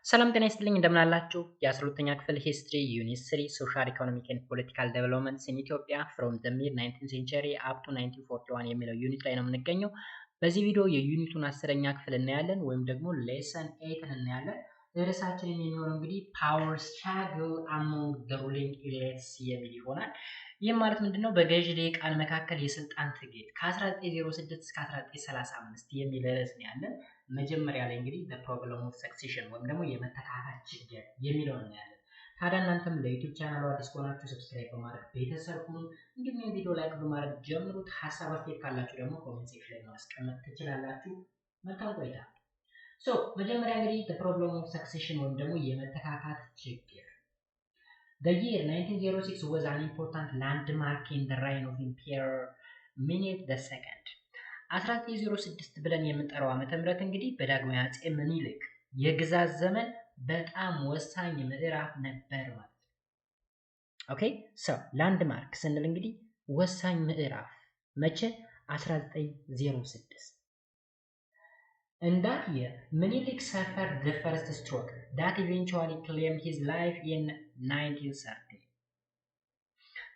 ሰላም ጤና ይስጥልኝ እንደምን አላችሁ? የ12ኛ ክፍል ሂስትሪ ዩኒት 3 ሶሻል ኢኮኖሚክ ኤንድ ፖለቲካል ዴቨሎፕመንትስ ኢን ኢትዮጵያ ፍሮም ዘ ሚድ 19th ሴንቸሪ አፕ ቱ 1941 የሚለው ዩኒት ላይ ነው የምንገኘው። በዚህ ቪዲዮ የዩኒቱን 10ኛ ክፍል እናያለን ወይም ደግሞ ሌሰን 8 እናያለን። ርዕሳችን የሚሆነው እንግዲህ ፓወር ስትራግል አሞንግ ዘ ሩሊንግ ኤሊትስ የሚል ይሆናል። ይህም ማለት ምንድነው? በገዢ ልሂቃን መካከል የስልጣን ትግል ከ1906 እስከ 1935 የሚል ርዕስ ነው ያለን። መጀመሪያ ላይ እንግዲህ the problem of succession ወይም ደግሞ የመተካካት ችግር የሚለውን እናያለን። ታዲያ እናንተም ለዩቲዩብ ቻናሉ አዲስ ከሆናችሁ ሰብስክራይብ በማድረግ ቤተሰብ ሁኑ። እንዲሁም የቪዲዮ ላይክ በማድረግ ጀምሩት። ሀሳብ አስተያየት ካላችሁ ደግሞ ኮሜንት ሴክሽን ላይ ማስቀመጥ ትችላላችሁ። መልካም ቆይታ። መጀመሪያ እንግዲህ the problem of succession ወይም ደግሞ የመተካካት ችግር The year 1906 was an important landmark in the reign of Emperor Minute II. 1906 ብለን የምንጠራው ዓመተ ምህረት እንግዲህ በዳግማዊ አፄ ምኒልክ የግዛት ዘመን በጣም ወሳኝ ምዕራፍ ነበር ማለት ነው። ኦኬ ላንድማርክ ስንል እንግዲህ ወሳኝ ምዕራፍ መቼ? 1906 In that year, Menelik suffered the first stroke that eventually claimed his life in 1930.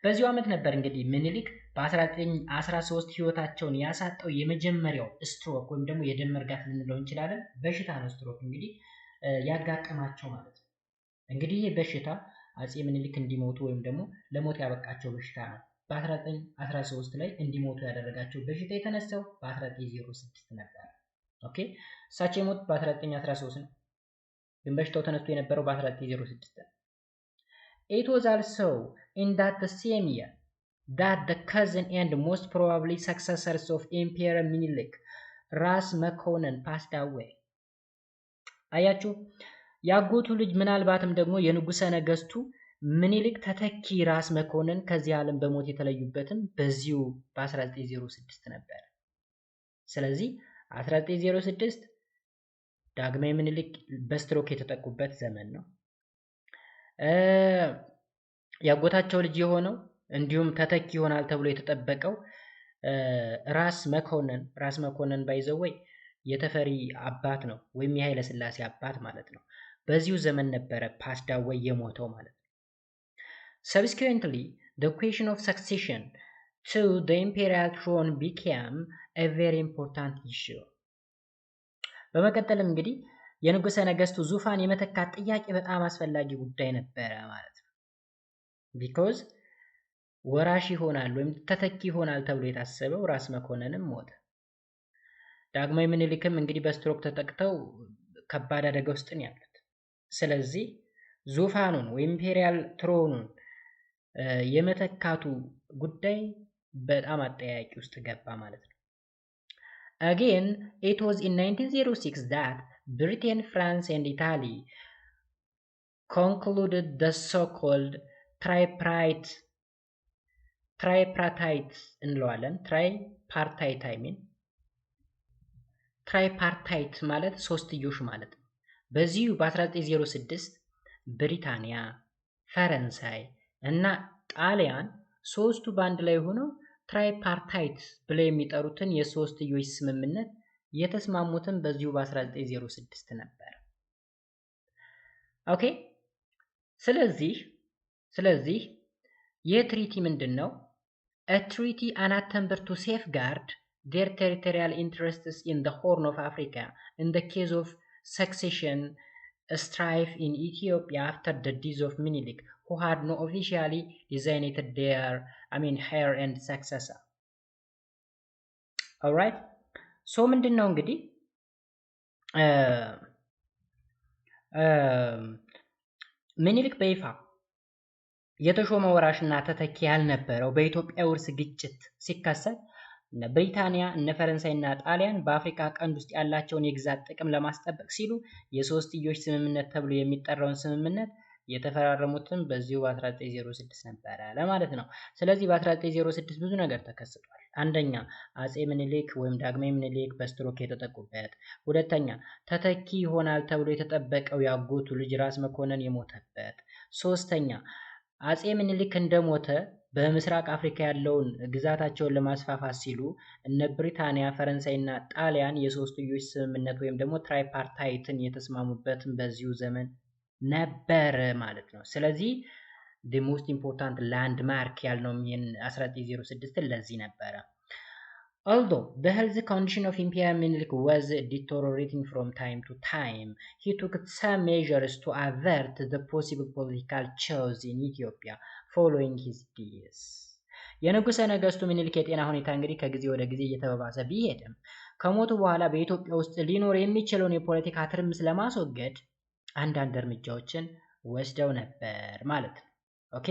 በዚሁ ዓመት ነበር እንግዲህ ምኒልክ በ1913 ህይወታቸውን ያሳጠው የመጀመሪያው ስትሮክ ወይም ደግሞ የደም መርጋት ልንለው እንችላለን። በሽታ ነው ስትሮክ እንግዲህ ያጋጠማቸው ማለት ነው። እንግዲህ ይህ በሽታ አፄ ምኒልክ እንዲሞቱ ወይም ደግሞ ለሞት ያበቃቸው በሽታ ነው። በ1913 ላይ እንዲሞቱ ያደረጋቸው በሽታ የተነሳው በ1906 ነበር። ኦኬ እሳቸው የሞት በ1913 ነው፣ ግን በሽታው ተነስቶ የነበረው በ1906 ነው። It was also in that the same year that the cousin and most probably successors of Emperor Minilik, ራስ መኮንን, passed away. አያችሁ ያጎቱ ልጅ ምናልባትም ደግሞ የንጉሠ ነገሥቱ ምኒልክ ተተኪ ራስ መኮንን ከዚህ ዓለም በሞት የተለዩበትም በዚሁ በ1906 ነበር። ስለዚህ 1906 ዳግማዊ ምኒልክ በስትሮክ የተጠቁበት ዘመን ነው። ያጎታቸው ልጅ የሆነው እንዲሁም ተተኪ ይሆናል ተብሎ የተጠበቀው ራስ መኮንን ባይዘወይ የተፈሪ አባት ነው ወይም የኃይለ ሥላሴ አባት ማለት ነው። በዚሁ ዘመን ነበረ ፓስድ አዌይ የሞተው ማለት ነው። Subsequently, the question of succession to the imperial throne became a very important issue. በመቀጠልም እንግዲህ የንጉሠ ነገሥቱ ዙፋን የመተካት ጥያቄ በጣም አስፈላጊ ጉዳይ ነበረ ማለት ነው። ቢኮዝ ወራሽ ይሆናል ወይም ተተኪ ይሆናል ተብሎ የታሰበው ራስ መኮንንም ሞተ። ዳግማዊ ምኒልክም እንግዲህ በስትሮክ ተጠቅተው ከባድ አደጋ ውስጥ ነው ያሉት። ስለዚህ ዙፋኑን ወይም ኢምፔሪያል ትሮኑን የመተካቱ ጉዳይ በጣም አጠያቂ ውስጥ ገባ ማለት ነው። Again, it was in 1906 that Britain, France and Italy concluded the so-called tripartite እንለዋለን። ትራይፓርታይት ማለት ሶስትዮሽ ማለት ነው። በዚሁ በ1906 ብሪታንያ፣ ፈረንሳይ እና ጣሊያን ሶስቱ በአንድ ላይ ሆነው ትራይፓርታይት ብለው የሚጠሩትን የሶስትዮሽ ስምምነት የተስማሙትን በዚሁ በ1906 ነበር። ኦኬ ስለዚህ ይህ ትሪቲ ምንድን ነው? A treaty an attempt to safeguard their territorial interests in the Horn of Africa in the case of succession strife in Ethiopia after the death of Menelik, who had no officially designated their heir and successor. Alright? So ምንድን ነው እንግዲህ ምኒልክ በይፋ የተሾመ ወራሽና ተተኪ ያልነበረው በኢትዮጵያ ውርስ ግጭት ሲከሰት እነ ብሪታንያ እነ ፈረንሳይና ጣሊያን በአፍሪካ ቀንድ ውስጥ ያላቸውን የግዛት ጥቅም ለማስጠበቅ ሲሉ የሶስትዮሽ ስምምነት ተብሎ የሚጠራውን ስምምነት የተፈራረሙትም በዚሁ በ1906 ነበረ ለማለት ነው። ስለዚህ በ1906 ብዙ ነገር ተከስቷል። አንደኛ አፄ ምኒልክ ወይም ዳግማዊ ምኒልክ በስትሮክ የተጠቁበት፣ ሁለተኛ ተተኪ ይሆናል ተብሎ የተጠበቀው ያጎቱ ልጅ ራስ መኮንን የሞተበት፣ ሶስተኛ አፄ ምኒልክ እንደሞተ በምስራቅ አፍሪካ ያለውን ግዛታቸውን ለማስፋፋት ሲሉ እነ ብሪታንያ፣ ፈረንሳይና ጣሊያን የሶስትዮሽ ስምምነት ወይም ደግሞ ትራይፓርታይትን የተስማሙበትን በዚሁ ዘመን ነበር ማለት ነው። ስለዚህ the most important landmark ያልነው ይህን 1906 ለዚህ ነበረ። Although the health condition of Imperial Minilik was deteriorating from time to time, he took some measures to avert the possible political chaos in Ethiopia following his death. የንጉሠ ነገሥቱ ምኒልክ የጤና ሁኔታ እንግዲህ ከጊዜ ወደ ጊዜ እየተባባሰ ቢሄድም ከሞቱ በኋላ በኢትዮጵያ ውስጥ ሊኖር የሚችለውን የፖለቲካ ትርምስ ለማስወገድ አንዳንድ እርምጃዎችን ወስደው ነበር ማለት ነው። ኦኬ።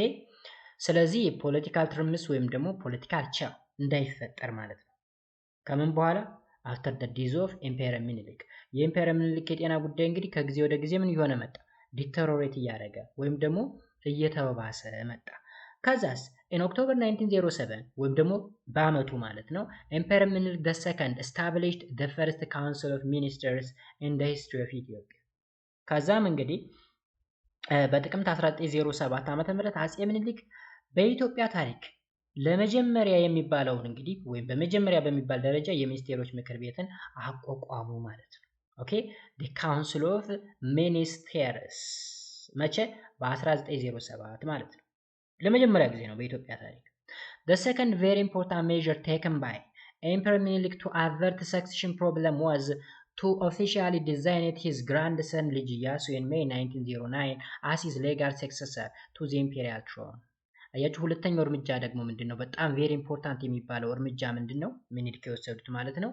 ስለዚህ ፖለቲካል ትርምስ ወይም ደግሞ ፖለቲካል ቻው እንዳይፈጠር ማለት ነው። ከምን በኋላ አፍተር ደ ዲዝ ኦፍ ኢምፔረር ሚኒሊክ የኢምፔረር ሚኒሊክ የጤና ጉዳይ እንግዲህ ከጊዜ ወደ ጊዜ ምን እየሆነ መጣ? ዲተሮሬት እያደረገ ወይም ደግሞ እየተባባሰ መጣ። ከዛስ ኢን ኦክቶበር 1907 ወይም ደግሞ በአመቱ ማለት ነው ኢምፔረር ሚኒሊክ the second established the first council of ministers in the history of Ethiopia። ከዛም እንግዲህ በጥቅምት 1907 ዓ.ም አጼ ምኒልክ በኢትዮጵያ ታሪክ ለመጀመሪያ የሚባለውን እንግዲህ ወይም በመጀመሪያ በሚባል ደረጃ የሚኒስቴሮች ምክር ቤትን አቋቋሙ ማለት ነው። ኦኬ the council of ministers መቼ? በ1907 ማለት ነው። ለመጀመሪያ ጊዜ ነው በኢትዮጵያ ታሪክ። the second very important measure taken by Emperor Minilik to avert the succession problem was to officially designate his grandson ልጅ ኢያሱ in May 1909 as his legal successor to the imperial throne። አያችሁ ሁለተኛው እርምጃ ደግሞ ምንድነው? በጣም ቬሪ ኢምፖርታንት የሚባለው እርምጃ ምንድነው? ምኒልክ የወሰዱት ማለት ነው።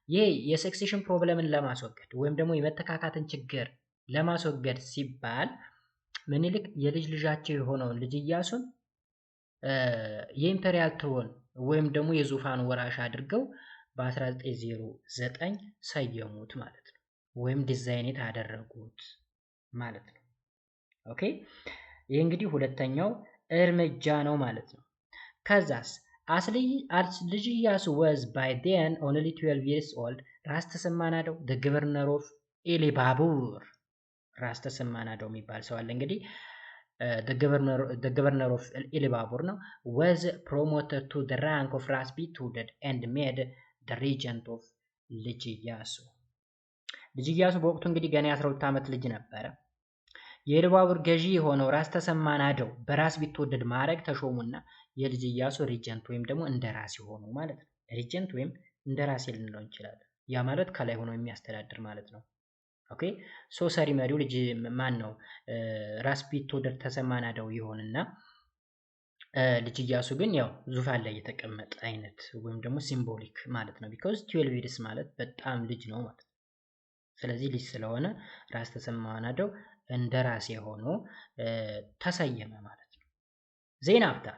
ይሄ የሰክሴሽን ፕሮብለምን ለማስወገድ ወይም ደግሞ የመተካካትን ችግር ለማስወገድ ሲባል ምኒልክ የልጅ ልጃቸው የሆነውን ልጅ ኢያሱን የኢምፔሪያል ትሮን ወይም ደግሞ የዙፋን ወራሽ አድርገው በ1909 ሰየሙት ማለት ነው። ወይም ዲዛይኔት አደረጉት ማለት ነው። ኦኬ ይህ እንግዲህ ሁለተኛው እርምጃ ነው ማለት ነው። ከዛስ ልጅ ኢያሱ was by then only 12 years old ራስ ተሰማ ናደው the governor of ኢሊባቡር ራስ ተሰማ ናደው የሚባል ሰው አለ እንግዲህ the governor of ኢሊባቡር ነው was promoted to the rank of ራስ ቢትወደድ and made the regent of ልጅ ኢያሱ። ልጅ ኢያሱ በወቅቱ እንግዲህ ገና 12 ዓመት ልጅ ነበረ። የኢሉባቡር ገዢ የሆነው ራስ ተሰማ ናደው በራስ ቢትወደድ ማዕረግ ተሾሙና የልጅ ኢያሱ ሪጀንት ወይም ደግሞ እንደራሴ ሆኑ ማለት ነው። ሪጀንት ወይም እንደራሴ ልንለው እንችላለን። ያ ማለት ከላይ ሆኖ የሚያስተዳድር ማለት ነው። ኦኬ ሶ ሰሪ መሪው ልጅ ማን ነው? ራስ ቢትወደድ ተሰማ ናደው ይሆንና ልጅ ኢያሱ ግን ያው ዙፋን ላይ የተቀመጠ አይነት ወይም ደግሞ ሲምቦሊክ ማለት ነው። ቢኮዝ 12 ይርስ ማለት በጣም ልጅ ነው ማለት ነው። ስለዚህ ልጅ ስለሆነ ራስ ተሰማ ናደው እንደራሴ ሆኖ ተሰየመ ማለት ነው። ዜና አፍተር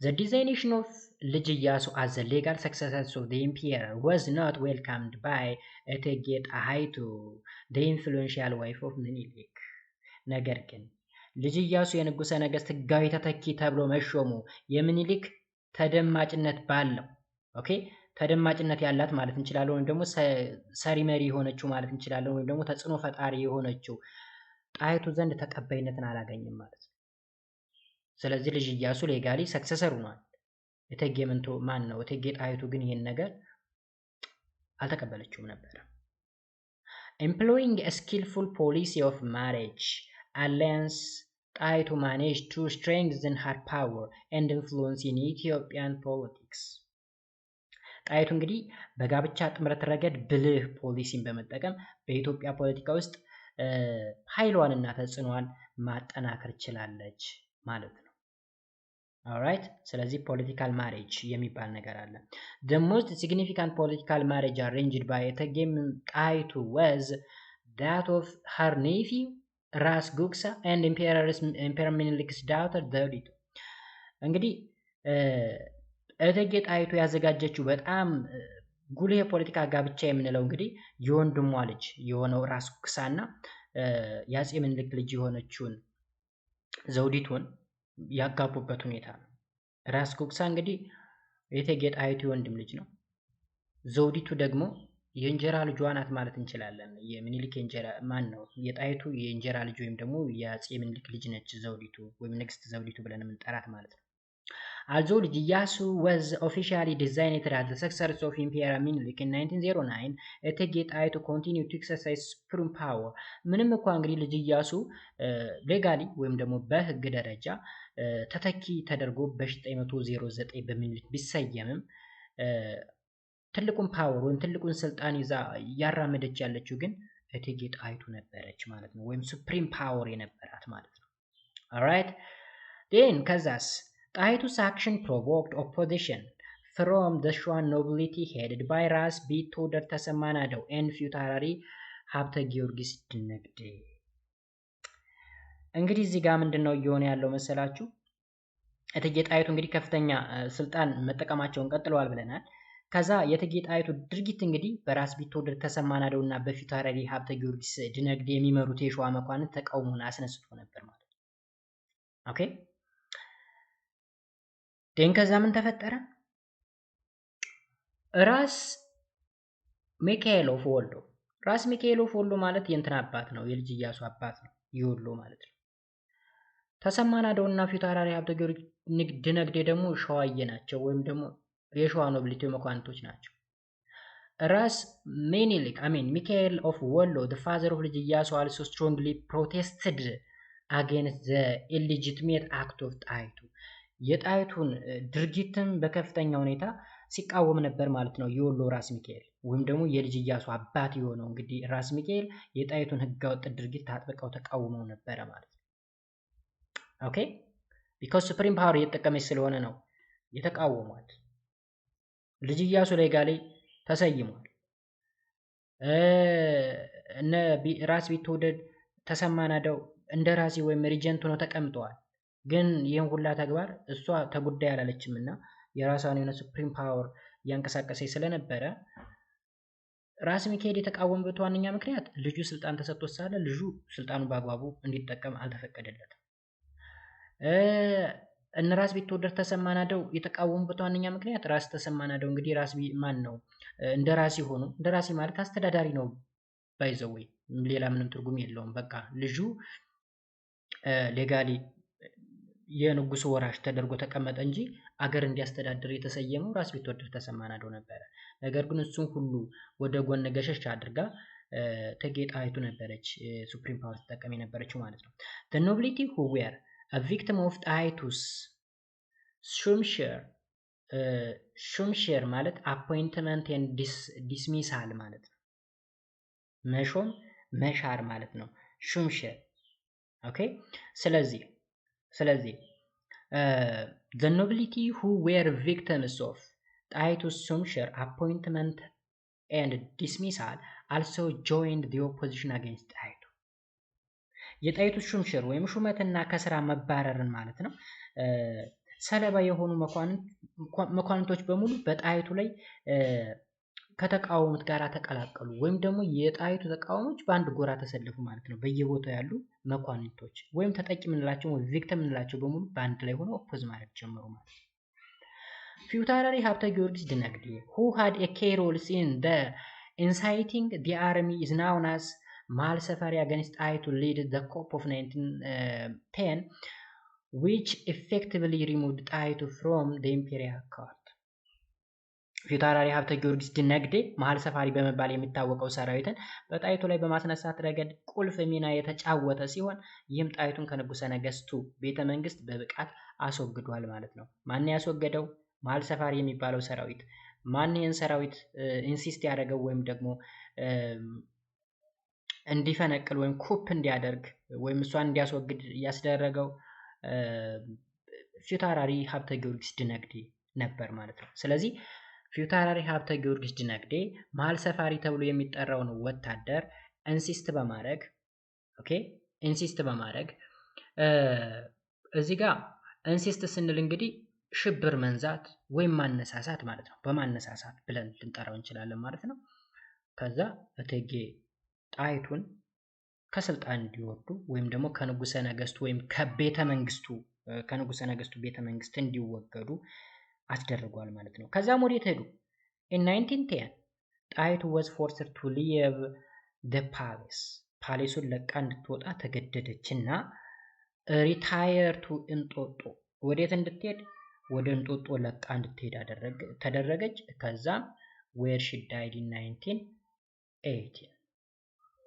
the designation of ልጅ ኢያሱ as the legal successor of the emperor was not welcomed by እቴጌ ጣይቱ the influential wife of ምኒልክ። ነገር ግን ልጅ ኢያሱ የንጉሠ ነገሥት ሕጋዊ ተተኪ ተብሎ መሾሙ የምኒልክ ተደማጭነት ባለው ኦኬ ተደማጭነት ያላት ማለት እንችላለን ወይም ደግሞ ሰሪ መሪ የሆነችው ማለት እንችላለን ወይም ደግሞ ተጽዕኖ ፈጣሪ የሆነችው ጣይቱ ዘንድ ተቀባይነትን አላገኘም ማለት ነው። ስለዚህ ልጅ ኢያሱ ሌጋሊ ሰክሰሰር ሆኗል። እቴጌ ምንቶ ማን ነው? እቴጌ ጣይቱ ግን ይሄን ነገር አልተቀበለችውም ነበር። employing a skillful policy of marriage alliance ጣይቱ managed to strengthen her power and influence in Ethiopian politics። ጣይቱ እንግዲህ በጋብቻ ጥምረት ረገድ ብልህ ፖሊሲን በመጠቀም በኢትዮጵያ ፖለቲካ ውስጥ ኃይሏንና ተጽዕኖዋን ማጠናከር ችላለች ማለት ነው። ኦልራይት ስለዚህ ፖለቲካል ማሬጅ የሚባል ነገር አለ። the most significant political marriage arranged by እቴጌ ጣይቱ was that of her nephew ራስ ጉግሳ and Emperor Minilik's daughter ዘውዲቱ። እንግዲህ እቴጌ ጣይቱ ያዘጋጀችው በጣም ጉልህ የፖለቲካ ጋብቻ የምንለው እንግዲህ የወንድሟ ልጅ የሆነው ራስ ጉግሳና የአጼ ምኒልክ ልጅ የሆነችውን ዘውዲቱን ያጋቡበት ሁኔታ ነው። ራስ ጉግሳ እንግዲህ የእቴጌ ጣይቱ ወንድም ልጅ ነው። ዘውዲቱ ደግሞ የእንጀራ ልጇ ናት ማለት እንችላለን። የሚኒሊክ የእንጀራ ማን ነው የጣይቱ የእንጀራ ልጅ ወይም ደግሞ የአፄ ሚኒሊክ ልጅ ነች ዘውዲቱ ወይም ንግስት ዘውዲቱ ብለን የምንጠራት ማለት ነው። Although Ieyasu was officially designated as the successor of Emperor Minilik in 1909, እቴጌ ጣይቱ continued to exercise supreme power. ምንም እንኳን እንግዲህ ልጅ ኢያሱ ሌጋሊ ወይም ደግሞ በህግ ደረጃ ተተኪ ተደርጎ በ1909 በሚኒሊክ ቢሰየምም ትልቁን ፓወር ወይም ትልቁን ስልጣን ይዛ ያራመደች ያለችው ግን እቴጌ ጣይቱ ነበረች ማለት ነው። ወይም ሱፕሪም ፓወር የነበራት ማለት ነው። alright then ከዛስ ጣይቱ's action provoked opposition from the Shwa nobility headed by ራስ ቢትወደድ ተሰማ ናደው and ፊታውራሪ ሀብተ ጊዮርጊስ ድነግዴ። እንግዲህ እዚህ ጋር ምንድነው እየሆነ ያለው መሰላችሁ? እቴጌ ጣይቱ እንግዲህ ከፍተኛ ስልጣን መጠቀማቸውን ቀጥለዋል ብለናል። ከዛ የእቴጌ ጣይቱ ድርጊት እንግዲህ በራስ ቢትወደድ ተሰማ ናደውና በፊታውራሪ ሀብተ ጊዮርጊስ ድነግዴ የሚመሩት የሸዋ መኳንንት ተቃውሞን አስነስቶ ነበር ማለት ነው። ኦኬ ደን ከዛ ምን ተፈጠረ? ራስ ሚካኤል ኦፍ ወሎ። ራስ ሚካኤል ኦፍ ወሎ ማለት የእንትን አባት ነው፣ የልጅ ኢያሱ አባት ነው፣ የወሎ ማለት ነው። ተሰማ ናደውና ፊታውራሪ ሀብተ ጊዮርጊስ ድነግዴ ደግሞ ሸዋዬ ናቸው፣ ወይም ደግሞ የሸዋ ኖቢሊቲ መኳንንቶች ናቸው። ራስ ሚኒሊክ ሚካኤል ኦፍ ወሎ the father of ልጅ ኢያሱ also strongly protested against the illegitimate act of ጣይቱ። የጣይቱን ድርጊትም በከፍተኛ ሁኔታ ሲቃወም ነበር ማለት ነው። የወሎ ራስ ሚካኤል ወይም ደግሞ የልጅ ኢያሱ አባት የሆነው እንግዲህ ራስ ሚካኤል የጣይቱን ህገወጥ ድርጊት አጥብቀው ተቃውመው ነበር ማለት ነው። ኦኬ because supreme power እየተጠቀመች ስለሆነ ነው የተቃወሟት። ልጅ ኢያሱ ሌጋሊ ተሰይሟል። እነ ራስ ቢትወደድ ተሰማ ናደው እንደ ራሲ ወይም ሪጀንት ሆነው ተቀምጠዋል። ግን ይሄን ሁላ ተግባር እሷ ተጉዳይ አላለችምና የራሷን የሆነ ሱፕሪም ፓወር ያንቀሳቀሰች ስለነበረ ራስ ሚካኤል የተቃወመበት ዋነኛ ምክንያት ልጁ ስልጣን ተሰጥቶት ሳለ ልጁ ስልጣኑን በአግባቡ እንዲጠቀም አልተፈቀደለትም። እነ ራስ ቢትወደድ ተሰማ ናደው የተቃወሙበት ዋነኛ ምክንያት ራስ ተሰማ ናደው እንግዲህ ራስ ማን ነው እንደ ራሲ ሆኖ እንደ ራሲ ማለት አስተዳዳሪ ነው ባይዘው ሌላ ምንም ትርጉም የለውም። በቃ ልጁ ሌጋሊ የንጉስ ወራሽ ተደርጎ ተቀመጠ እንጂ አገር እንዲያስተዳድር የተሰየመው ራስ ቢትወደድ ተሰማ ናደው ነበር። ነገር ግን እሱን ሁሉ ወደ ጎን ገሸሽ አድርጋ እቴጌ ጣይቱ ነበረች ሱፕሪም ፓወር ተጠቀሚ ነበረችው ማለት ነው። the nobility who were a victim of ጣይቱስ ሹምሽር ማለት appointment and dismissal ማለት ነው። መሾም መሻር ማለት ነው ሹምሽር። ኦኬ ስለዚህ the nobility who were victims of ጣይቱስ ሹምሽር appointment and dismissal also joined the opposition against ጣይቱ። የጣይቱ ሹምሽር ወይም ሹመትና ከስራ መባረርን ማለት ነው ሰለባ የሆኑ መኳንንቶች በሙሉ በጣይቱ ላይ ከተቃወሙት ጋር ተቀላቀሉ ወይም ደግሞ የጣይቱ ተቃዋሚዎች በአንድ ጎራ ተሰለፉ ማለት ነው። በየቦታው ያሉ መኳንንቶች ወይም ተጠቂ ምንላቸው ወይ ቪክቲም ምንላቸው በሙሉ በአንድ ላይ ሆነው ኦፖዝ ማድረግ ጀመሩ ማለት ነው። ፊታውራሪ ሀብተ ጊዮርጊስ ድነግዴ who had a key role in the inciting the army is known as መሀል ሰፋሪ against ጣይቱ led the coup of 1910 which effectively removed ጣይቱ from the imperial court። ፊታውራሪ ሀብተ ጊዮርጊስ ድነግዴ መሀል ሰፋሪ በመባል የሚታወቀው ሰራዊትን በጣይቱ ላይ በማስነሳት ረገድ ቁልፍ ሚና የተጫወተ ሲሆን ይህም ጣይቱን ከንጉሰ ነገስቱ ቤተ መንግስት በብቃት አስወግዷል ማለት ነው። ማን ያስወገደው? መሀል ሰፋሪ የሚባለው ሰራዊት። ማን ይህን ሰራዊት ኢንሲስት ያደረገው ወይም ደግሞ እንዲፈነቅል ወይም ኩፕ እንዲያደርግ ወይም እሷን እንዲያስወግድ ያስደረገው ፊታውራሪ ሀብተ ጊዮርጊስ ድነግዴ ነበር ማለት ነው። ስለዚህ ፊታውራሪ ሀብተ ጊዮርጊስ ድነግዴ መሀል ሰፋሪ ተብሎ የሚጠራውን ወታደር ኢንሲስት በማድረግ እዚህ ጋር ኢንሲስት ስንል እንግዲህ ሽብር መንዛት ወይም ማነሳሳት ማለት ነው። በማነሳሳት ብለን ልንጠራው እንችላለን ማለት ነው። ከዛ እቴጌ ጣይቱን ከስልጣን እንዲወርዱ ወይም ደግሞ ከንጉሰ ነገስቱ ወይም ከንጉሰ ነገስቱ ቤተ መንግስት እንዲወገዱ አስደርጓል ማለት ነው። ከዛም ወዴት ሄዱ? in 1910 ጣይቱ was forced to leave the palace ፓሌሱን ለቃ እንድትወጣ ተገደደችና retire to እንጦጦ ወዴት እንድትሄድ ወደ እንጦጦ ለቃ እንድትሄድ ተደረገች። ከዛም where she died in 1918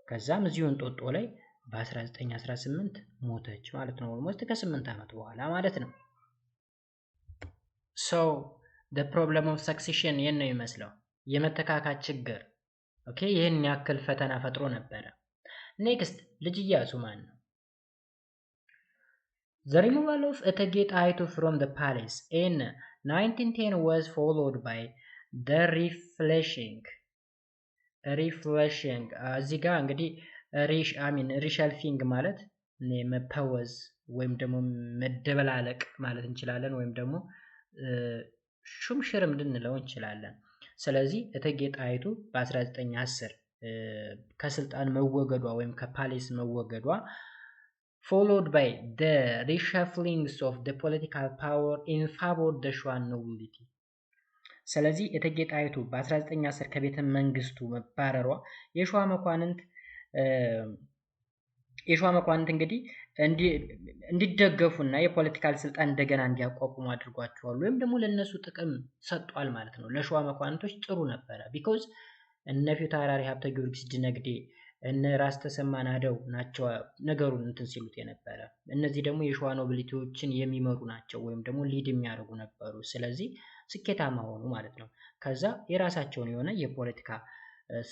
ከዛም እዚሁ እንጦጦ ላይ በ1918 ሞተች ማለት ነው። ኦልሞስት ከ8 ዓመት በኋላ ማለት ነው። so the problem of succession የት ነው ይመስለው የመተካካት ችግር ኦኬ ይሄን ያክል ፈተና ፈጥሮ ነበረ። ኔክስት ልጅ ኢያሱ ማን ነው? The removal of እቴጌ ጣይቱ from the palace in 1910 was followed by the refreshing እዚህ ጋር እንግዲህ ሪሸልፊንግ ማለት መፈወዝ ወይም ደግሞ መደበላለቅ ማለት እንችላለን ወይም ደግሞ ሹምሽርም ልንለው እንችላለን። ስለዚህ እቴጌ ጣይቱ በ1910 ከስልጣን መወገዷ ወይም ከፓሌስ መወገዷ followed by the reshuffling of the political power in favor of the Shwa nobility ስለዚህ እቴጌ ጣይቱ በ1910 ከቤተ መንግስቱ መባረሯ የሸዋ መኳንንት እንግዲህ እንዲደገፉና የፖለቲካል ስልጣን እንደገና እንዲያቋቁሙ አድርጓቸዋል ወይም ደግሞ ለነሱ ጥቅም ሰጥቷል ማለት ነው። ለሸዋ መኳንንቶች ጥሩ ነበረ ቢኮዝ እነ ፊታውራሪ ሀብተ ጊዮርጊስ ድነግዴ እነ ራስ ተሰማ ናደው ናቸው ነገሩን እንትን ሲሉት የነበረ። እነዚህ ደግሞ የሸዋ ኖቢሊቲዎችን የሚመሩ ናቸው ወይም ደግሞ ሊድ የሚያደርጉ ነበሩ። ስለዚህ ስኬታማ ሆኑ ማለት ነው። ከዛ የራሳቸውን የሆነ የፖለቲካ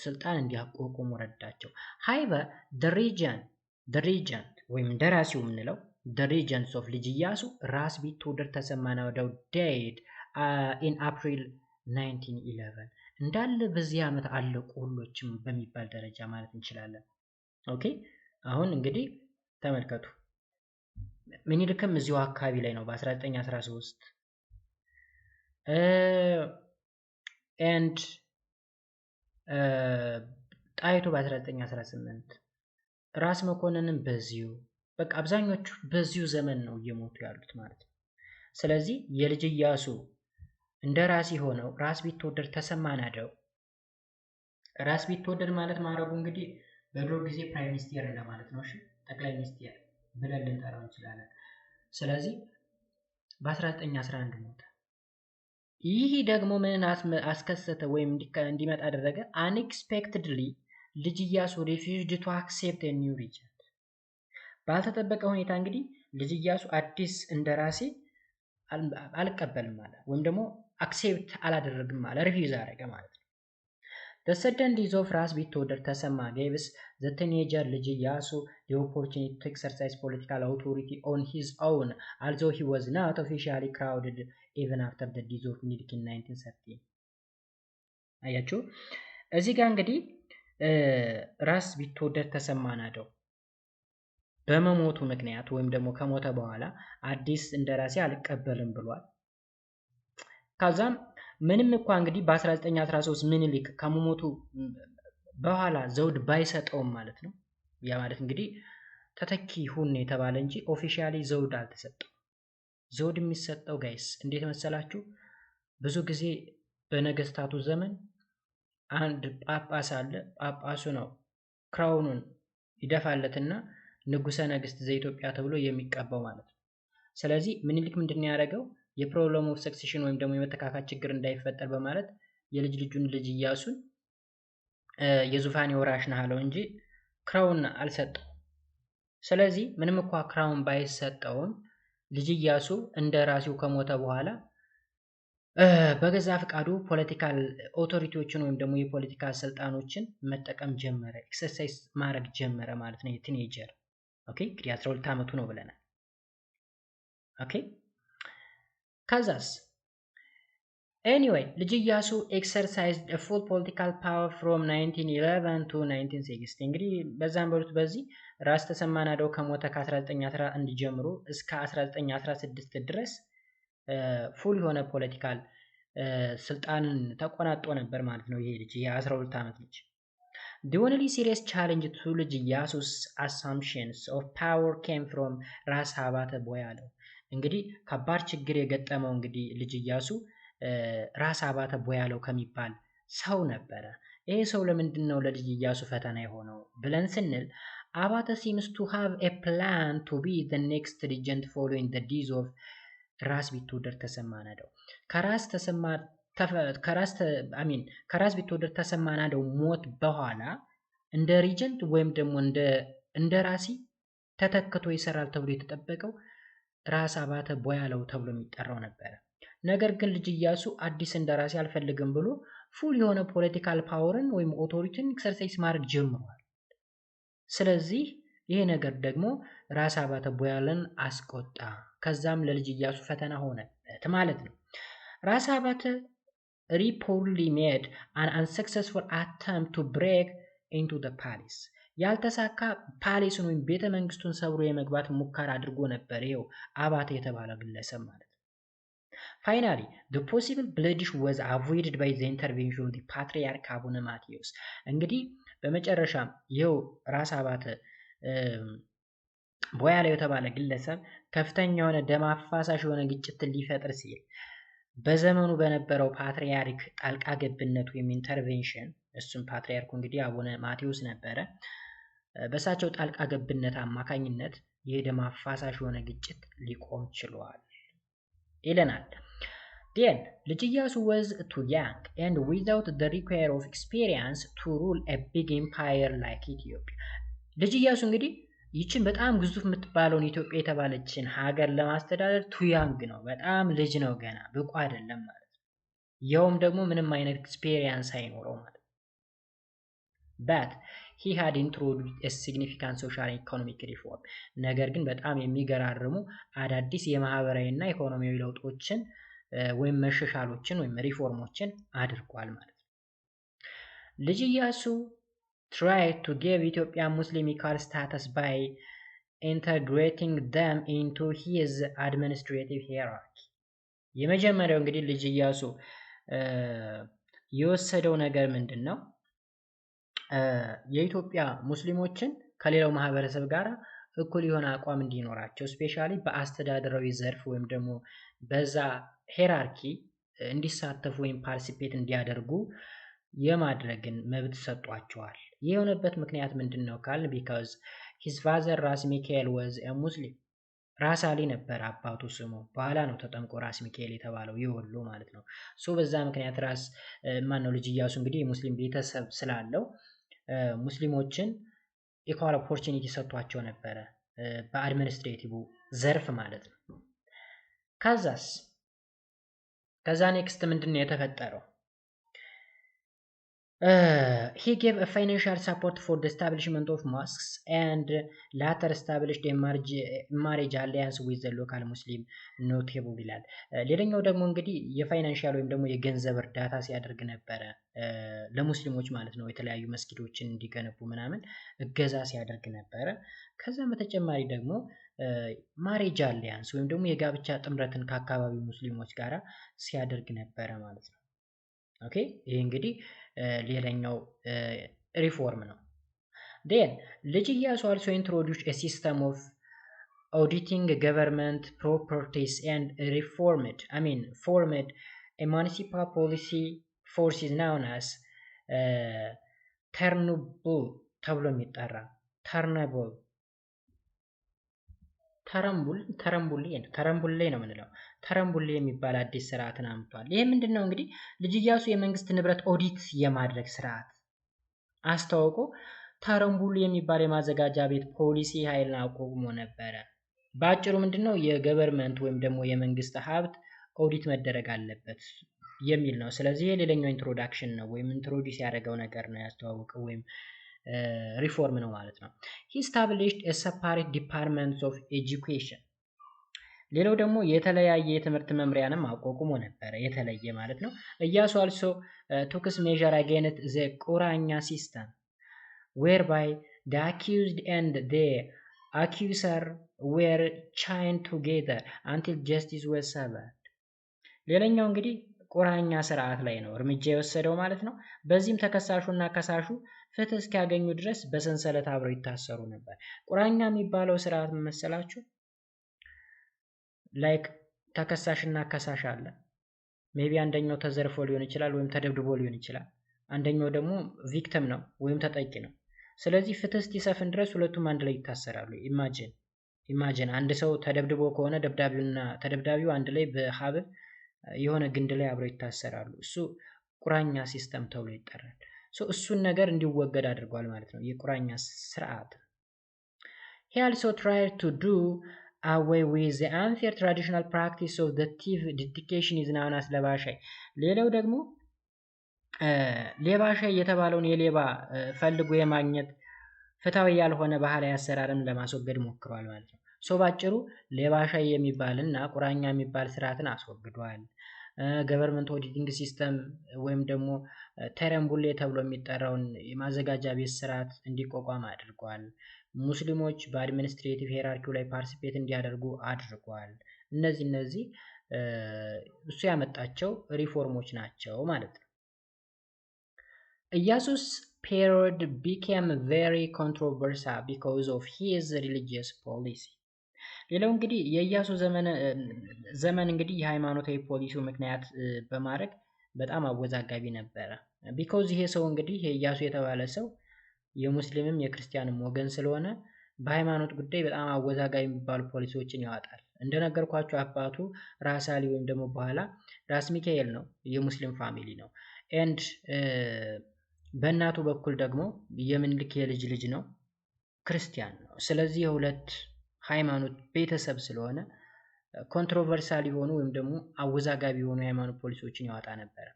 ስልጣን እንዲያቋቁሙ ረዳቸው። however the regent ወይም ደራሲው የምንለው the regents of ልጅ ኢያሱ ራስ ቢትወደድ ተሰማ ናደው died in April 1911 እንዳለ በዚህ ዓመት አለቁ ሁሎችም በሚባል ደረጃ ማለት እንችላለን። ኦኬ አሁን እንግዲህ ተመልከቱ ምኒልክም እዚሁ አካባቢ ላይ ነው በ1913 and ጣይቱ በ1918 ራስ መኮንንም በዚሁ በቃ አብዛኞቹ በዚሁ ዘመን ነው እየሞቱ ያሉት ማለት ነው። ስለዚህ የልጅ ኢያሱ እንደራሲ ሆነው ራስ ቢትወደድ ተሰማ ናደው ራስ ቢትወደድ ማለት ማረጉ እንግዲህ በድሮ ጊዜ ፕራይም ሚኒስቴር እንደማለት ነው። እሺ ጠቅላይ ሚኒስቴር ብለን ልንጠራው እንችላለን። ስለዚህ በ1911 ሞተ። ይህ ደግሞ ምን አስከሰተ ወይም እንዲመጣ አደረገ? unexpectedly ልጅ ኢያሱ refused to accept a new regent ባልተጠበቀ ሁኔታ እንግዲህ ልጅ ኢያሱ አዲስ እንደራሴ አልቀበልም ማለት ወይም ደግሞ አክሴፕት አላደረግም ማለት ሪፊውዝ አደረገ ማለት ነው። the sudden death of ራስ ቢትወደድ ተሰማ gives the teenager ልጅ ኢያሱ the opportunity to exercise political authority on his own although he was not officially crowned even after the death of ምኒልክ in 1913 አያችሁ እዚህ ጋር እንግዲህ ራስ ቢትወደድ ተሰማ ናደው በመሞቱ ምክንያት ወይም ደግሞ ከሞተ በኋላ አዲስ እንደራሴ አልቀበልም ብሏል። ከዛም ምንም እንኳን እንግዲህ በ1913 ምኒልክ ከመሞቱ በኋላ ዘውድ ባይሰጠውም ማለት ነው። ያ ማለት እንግዲህ ተተኪ ሁን የተባለ እንጂ ኦፊሻሊ ዘውድ አልተሰጠው። ዘውድ የሚሰጠው ጋይስ እንዴት መሰላችሁ? ብዙ ጊዜ በነገስታቱ ዘመን አንድ ጳጳስ አለ። ጳጳሱ ነው ክራውኑን ይደፋለትና ንጉሰ ነገስት ዘኢትዮጵያ ተብሎ የሚቀባው ማለት ነው። ስለዚህ ምኒልክ ምንድነው ያደረገው? የፕሮብለም ኦፍ ሰክሴሽን ወይም ደግሞ የመተካካት ችግር እንዳይፈጠር በማለት የልጅ ልጁን ልጅ ኢያሱን የዙፋን ወራሽ ነህ አለው እንጂ ክራውን አልሰጠው። ስለዚህ ምንም እንኳን ክራውን ባይሰጠውም ልጅ ኢያሱ እንደራሲው ከሞተ በኋላ በገዛ ፍቃዱ ፖለቲካል ኦቶሪቲዎችን ወይም ደግሞ የፖለቲካ ስልጣኖችን መጠቀም ጀመረ፣ ኤክሰርሳይዝ ማድረግ ጀመረ ማለት ነው። የቲኔጀር ኦኬ እንግዲህ 12 ዓመቱ ነው ብለናል። ኦኬ ከዛስ ኤኒዌይ ልጅ ኢያሱ ኤክሰርሳይዝድ a full political power from 1911 to 1960 እንግዲህ በዛም በሉት በዚህ ራስ ተሰማ ናደው ከሞተ ከ1911 ጀምሮ እስከ 1916 ድረስ ፉል የሆነ ፖለቲካል ስልጣንን ተቆናጦ ነበር ማለት ነው። ይሄ ልጅ የ12 ዓመት ልጅ the only serious challenge to ልጅ ኢያሱ's assumptions of power came from ራስ አባተ ቦያለው እንግዲህ ከባድ ችግር የገጠመው እንግዲህ ልጅ ኢያሱ ራስ አባተ ቦያለው ከሚባል ሰው ነበረ። ይሄ ሰው ለምንድን ነው ለልጅ ኢያሱ ፈተና የሆነው ብለን ስንል አባተ seems to have a plan to be the next regent following the death of ራስ ቢትወደድ ተሰማ ናደው። ከራስ ቢትወደድ ተሰማ ናደው ሞት በኋላ እንደ ሪጀንት ወይም ደግሞ እንደ ራሲ ተተክቶ ይሰራል ተብሎ የተጠበቀው ራስ አባተ ቦያለው ተብሎ የሚጠራው ነበር። ነገር ግን ልጅ ኢያሱ አዲስ እንደራሲ አልፈልግም ብሎ ፉል የሆነ ፖለቲካል ፓወርን ወይም ኦቶሪቲን ኤክሰርሳይዝ ማድረግ ጀምሯል። ስለዚህ ይሄ ነገር ደግሞ ራስ አባተ ቦያለን አስቆጣ። ከዛም ለልጅ ኢያሱ ፈተና ሆነበት ማለት ነው። ራስ አባተ reportedly made an unsuccessful attempt to break into the palace ያልተሳካ ፓሌስን ወይም ቤተ መንግስቱን ሰብሮ የመግባት ሙከራ አድርጎ ነበር ይሄው አባተ የተባለ ግለሰብ ማለት ነው። Finally, the possible bloodshed was avoided by the intervention of the patriarch አቡነ ማቴዎስ። እንግዲህ በመጨረሻም ይሄው ራስ አባተ ቦያለው የተባለ ግለሰብ ከፍተኛ የሆነ ደም አፋሳሽ የሆነ ግጭትን ሊፈጥር ሲል በዘመኑ በነበረው ፓትሪያርክ ጣልቃ ገብነት ወይም ኢንተርቬንሽን እሱም ፓትሪያርኩ እንግዲህ አቡነ ማቴዎስ ነበረ። በሳቸው ጣልቃ ገብነት አማካኝነት የደም አፋሳሽ የሆነ ግጭት ሊቆም ችሏል ይለናል። Then ልጅ ኢያሱ was too young and without the require of experience to rule a big empire like Ethiopia። ልጅ ኢያሱ እንግዲህ ይችን በጣም ግዙፍ የምትባለውን ኢትዮጵያ የተባለችን ሀገር ለማስተዳደር ቱ ያንግ ነው፣ በጣም ልጅ ነው፣ ገና ብቁ አይደለም ማለት ነው። ያውም ደግሞ ምንም አይነት ኤክስፔሪየንስ አይኖረው ማለት ነው። but he had introduced a significant social and economic reform ነገር ግን በጣም የሚገራርሙ አዳዲስ የማህበራዊ እና ኢኮኖሚያዊ ለውጦችን ወይም መሻሻሎችን ወይም ሪፎርሞችን አድርጓል ማለት ነው። ልጅ ኢያሱ tried to give Ethiopian Muslim equal status by integrating them into his administrative hierarchy። የመጀመሪያው እንግዲህ ልጅ ኢያሱ የወሰደው ነገር ምንድነው? የኢትዮጵያ ሙስሊሞችን ከሌላው ማህበረሰብ ጋር እኩል የሆነ አቋም እንዲኖራቸው ስፔሻሊ በአስተዳደራዊ ዘርፍ ወይም ደግሞ በዛ ሄራርኪ እንዲሳተፉ ወይም ፓርቲሲፔት እንዲያደርጉ የማድረግን መብት ሰጧቸዋል። ይህ የሆነበት ምክንያት ምንድነው ካልን because his father ራስ ሚካኤል was a Muslim ራስ አሊ ነበር አባቱ ስሙ። በኋላ ነው ተጠምቆ ራስ ሚካኤል የተባለው የወሎ ማለት ነው። በዛ ምክንያት ልጅ ኢያሱ እንግዲህ የሙስሊም ቤተሰብ ስላለው ሙስሊሞችን ኢኳል ኦፖርቹኒቲ ሰጥቷቸው ነበረ በአድሚኒስትሬቲቭ ዘርፍ ማለት ነው። ከዛ ኔክስት ምንድነው የተፈጠረው? he gave a financial support for the establishment of mosques and later established a marriage alliance with the local Muslim notable ይላል። ሌላኛው ደግሞ እንግዲህ የፋይናንሻል ወይም ደግሞ የገንዘብ እርዳታ ሲያደርግ ነበረ ለሙስሊሞች ማለት ነው። የተለያዩ መስጊዶችን እንዲገነቡ ምናምን እገዛ ሲያደርግ ነበረ። ከዛም በተጨማሪ ደግሞ ማሬጅ አሊያንስ ወይም ደግሞ የጋብቻ ጥምረትን ከአካባቢው ሙስሊሞች ጋራ ሲያደርግ ነበረ ማለት ነው። ኦኬ ይሄ እንግዲህ ሌላኛው ሪፎርም ነው። then ልጅ ኢያሱ also introduced a system of auditing government properties and formed a municipal policy forces known as ተርንቡል ተብሎ የሚጠራ ተረምቡሌ ነው የምንለው። ተረምቡሌ የሚባል አዲስ ስርዓትን አምጥቷል። ይሄ ምንድነው እንግዲህ ልጅ ኢያሱ የመንግስት ንብረት ኦዲት የማድረግ ስርዓት አስተዋውቆ ተረምቡሌ የሚባል የማዘጋጃ ቤት ፖሊሲ ኃይልን አቋቁሞ ነበረ። በአጭሩ ምንድነው የገቨርንመንት ወይም ደግሞ የመንግስት ሀብት ኦዲት መደረግ አለበት የሚል ነው። ስለዚህ የሌላኛው ኢንትሮዳክሽን ነው ወይም ኢንትሮዲዩስ ያደረገው ነገር ነው ያስተዋወቀው ወይም ሪፎርም ነው ማለት ነው። he established a separate department of education ሌላው ደግሞ የተለያየ የትምህርት መምሪያንም አቋቁሞ ነበረ የተለየ ማለት ነው። ኢያሱ also took measure against the ቁራኛ system whereby the accused and the accuser were chained together until justice was served ሌላኛው እንግዲህ ቁራኛ ስርዓት ላይ ነው እርምጃ የወሰደው ማለት ነው። በዚህም ተከሳሹና ከሳሹ ፍትህ እስኪያገኙ ድረስ በሰንሰለት አብረው ይታሰሩ ነበር። ቁራኛ የሚባለው ስርዓት መሰላችሁ ላይክ ተከሳሽና ከሳሽ አለ። ሜቢ አንደኛው ተዘርፎ ሊሆን ይችላል ወይም ተደብድቦ ሊሆን ይችላል አንደኛው ደግሞ ቪክቲም ነው ወይም ተጠቂ ነው። ስለዚህ ፍትህ እስኪሰፍን ድረስ ሁለቱም አንድ ላይ ይታሰራሉ። ኢማጂን አንድ ሰው ተደብድቦ ከሆነ ተደብዳቢው አንድ ላይ በሀብል የሆነ ግንድ ላይ አብረው ይታሰራሉ። እሱ ቁራኛ ሲስተም ተብሎ ይጠራል። እሱን ነገር እንዲወገድ አድርጓል ማለት ነው የቁራኛ ስርዓት። He also tried to do away with the unfair traditional practice of the thief dedication is known as ለባሻይ። ሌላው ደግሞ ሌባሻይ የተባለውን የሌባ ፈልጎ የማግኘት ፍትሃዊ ያልሆነ ባህላዊ አሰራርን ለማስወገድ ሞክሯል ማለት ነው። ባጭሩ ሌባሻይ የሚባልና ቁራኛ የሚባል ስርዓትን አስወግዷል። ገቨርንመንት ኦዲቲንግ ሲስተም ወይም ደግሞ ተረምቡሌ ተብሎ የሚጠራውን የማዘጋጃ ቤት ስርዓት እንዲቋቋም አድርጓል። ሙስሊሞች በአድሚኒስትሬቲቭ ሄራርኪው ላይ ፓርቲሲፔት እንዲያደርጉ አድርጓል። እነዚህ እሱ ያመጣቸው ሪፎርሞች ናቸው ማለት ነው። ኢያሱስ period became very controversial because of his religious policy። ሌላው እንግዲህ የኢያሱ ዘመን እንግዲህ የሃይማኖታዊ ፖሊሲው ምክንያት በማድረግ በጣም አወዛጋቢ ነበረ። ቢኮዝ ይሄ ሰው እንግዲህ ኢያሱ የተባለ ሰው የሙስሊምም የክርስቲያንም ወገን ስለሆነ በሃይማኖት ጉዳይ በጣም አወዛጋቢ የሚባሉ ፖሊሲዎችን ያወጣል። እንደነገርኳችሁ አባቱ ራስ አሊ ወይም ደግሞ በኋላ ራስ ሚካኤል ነው፣ የሙስሊም ፋሚሊ ነው። ኤንድ በእናቱ በኩል ደግሞ የምኒልክ የልጅ ልጅ ነው፣ ክርስቲያን ነው። ስለዚህ የሁለት ሃይማኖት ቤተሰብ ስለሆነ ኮንትሮቨርሳል የሆኑ ወይም ደግሞ አወዛጋቢ የሆኑ የሃይማኖት ፖሊሲዎችን ያወጣ ነበር።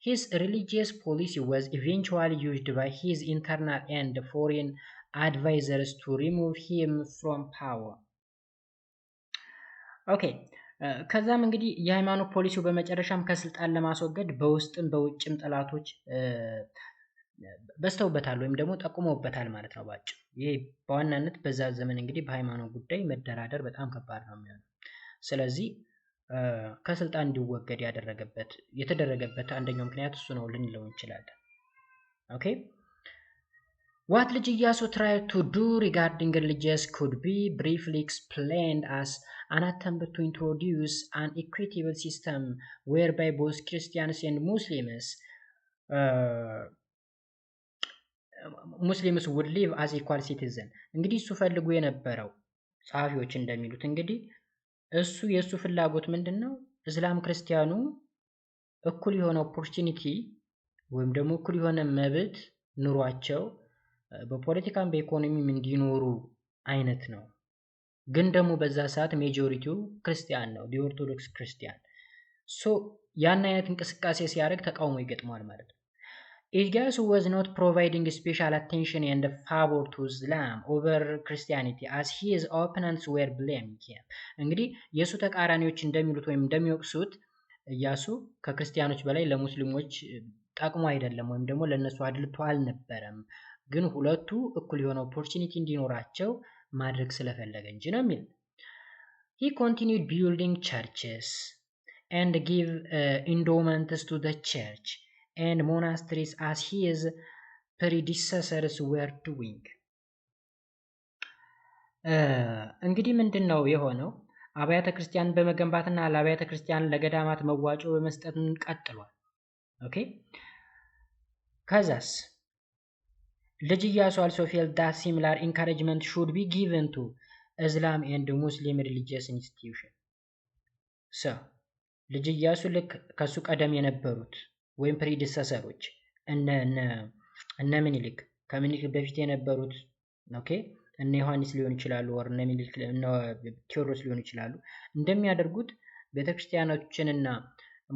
His religious policy was eventually used by his internal and foreign advisors to remove him from power. Okay. ከዛም እንግዲህ የሃይማኖት ፖሊሲው በመጨረሻም ከስልጣን ለማስወገድ በውስጥም በውጭም ጠላቶች በስተውበታል ወይም ደግሞ ጠቁመውበታል ማለት ነው ባጭሩ። ይሄ በዋናነት በዛ ዘመን እንግዲህ በሃይማኖት ጉዳይ መደራደር በጣም ከባድ ነው የሚሆነው። ስለዚህ ከስልጣን እንዲወገድ የተደረገበት አንደኛው ምክንያት እሱ ነው ልንለው እንችላለን። ኦኬ What ልጅ ኢያሱ tried to do regarding religious could be briefly explained as an attempt to introduce an equitable system whereby both Christians and Muslims would live as equal citizens። እንግዲህ እሱ ፈልጎ የነበረው ጸሐፊዎች እንደሚሉት እንግዲህ የእሱ ፍላጎት ምንድነው? እስላም ክርስቲያኑ እኩል የሆነ ኦፖርቹኒቲ ወይም ደግሞ እኩል የሆነ መብት ኑሯቸው በፖለቲካም በኢኮኖሚም እንዲኖሩ አይነት ነው። ግን ደግሞ በዛ ሰዓት ሜጆሪቲው ክርስቲያን ነው፣ ኦርቶዶክስ ክርስቲያን። ያን አይነት እንቅስቃሴ ሲያደርግ ተቃውሞ ይገጥመዋል ማለት ነው። Iyasu was not providing special attention and favor to Islam over Christianity as his opponents were blaming him። እንግዲህ የሱ ተቃራኒዎች እንደሚሉት ወይም እንደሚወቅሱት ኢያሱ ከክርስቲያኖች በላይ ለሙስሊሞች ጠቅሞ አይደለም ወይም ደግሞ ለነሱ አድልቶ አልነበረም፣ ግን ሁለቱ እኩል የሆነ ኦፖርቹኒቲ እንዲኖራቸው ማድረግ ስለፈለገ እንጂ ነው የሚል። He continued building churches and give endowments to the church and monasteries as his predecessors were doing። እንግዲህ ምንድነው የሆነው? አብያተ ክርስቲያን በመገንባትና ለአብያተ ክርስቲያን ለገዳማት መዋጮ በመስጠት ቀጥሏል። ኦኬ ከዛስ ልጅ ኢያሱ also felt that similar encouragement should be given to Islam and Muslim religious institution። ልጅ ኢያሱ ልክ ከሱ ቀደም የነበሩት ወይም ፕሪዲሰሰሮች እነ ምኒልክ ከምኒልክ በፊት የነበሩት ኦኬ እነ ዮሐንስ ሊሆን ይችላሉ ወር እነ ምኒልክ እነ ቴዎድሮስ ሊሆን ይችላሉ እንደሚያደርጉት ቤተክርስቲያኖችንና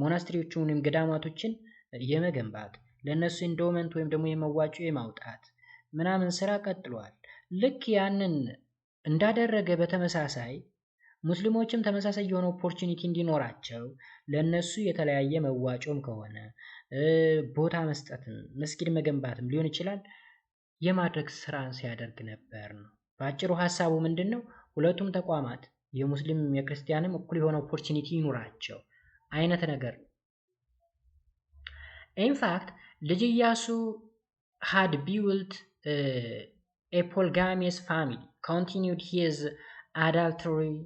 ሞናስትሪዎችንም ገዳማቶችን የመገንባት ለነሱ ኢንዶመንት ወይም ደግሞ የመዋጮ የማውጣት ምናምን ስራ ቀጥሏል። ልክ ያንን እንዳደረገ በተመሳሳይ ሙስሊሞችም ተመሳሳይ የሆነ ኦፖርቹኒቲ እንዲኖራቸው ለነሱ የተለያየ መዋጮም ከሆነ ቦታ መስጠትም መስጊድ መገንባትም ሊሆን ይችላል የማድረግ ስራን ሲያደርግ ነበር ነው። ባጭሩ ሐሳቡ ምንድነው? ሁለቱም ተቋማት የሙስሊም የክርስቲያንም እኩል የሆነ ኦፖርቹኒቲ ይኖራቸው አይነት ነገር ነው። In fact, ልጅ ኢያሱ had built a polygamous family, continued his adultery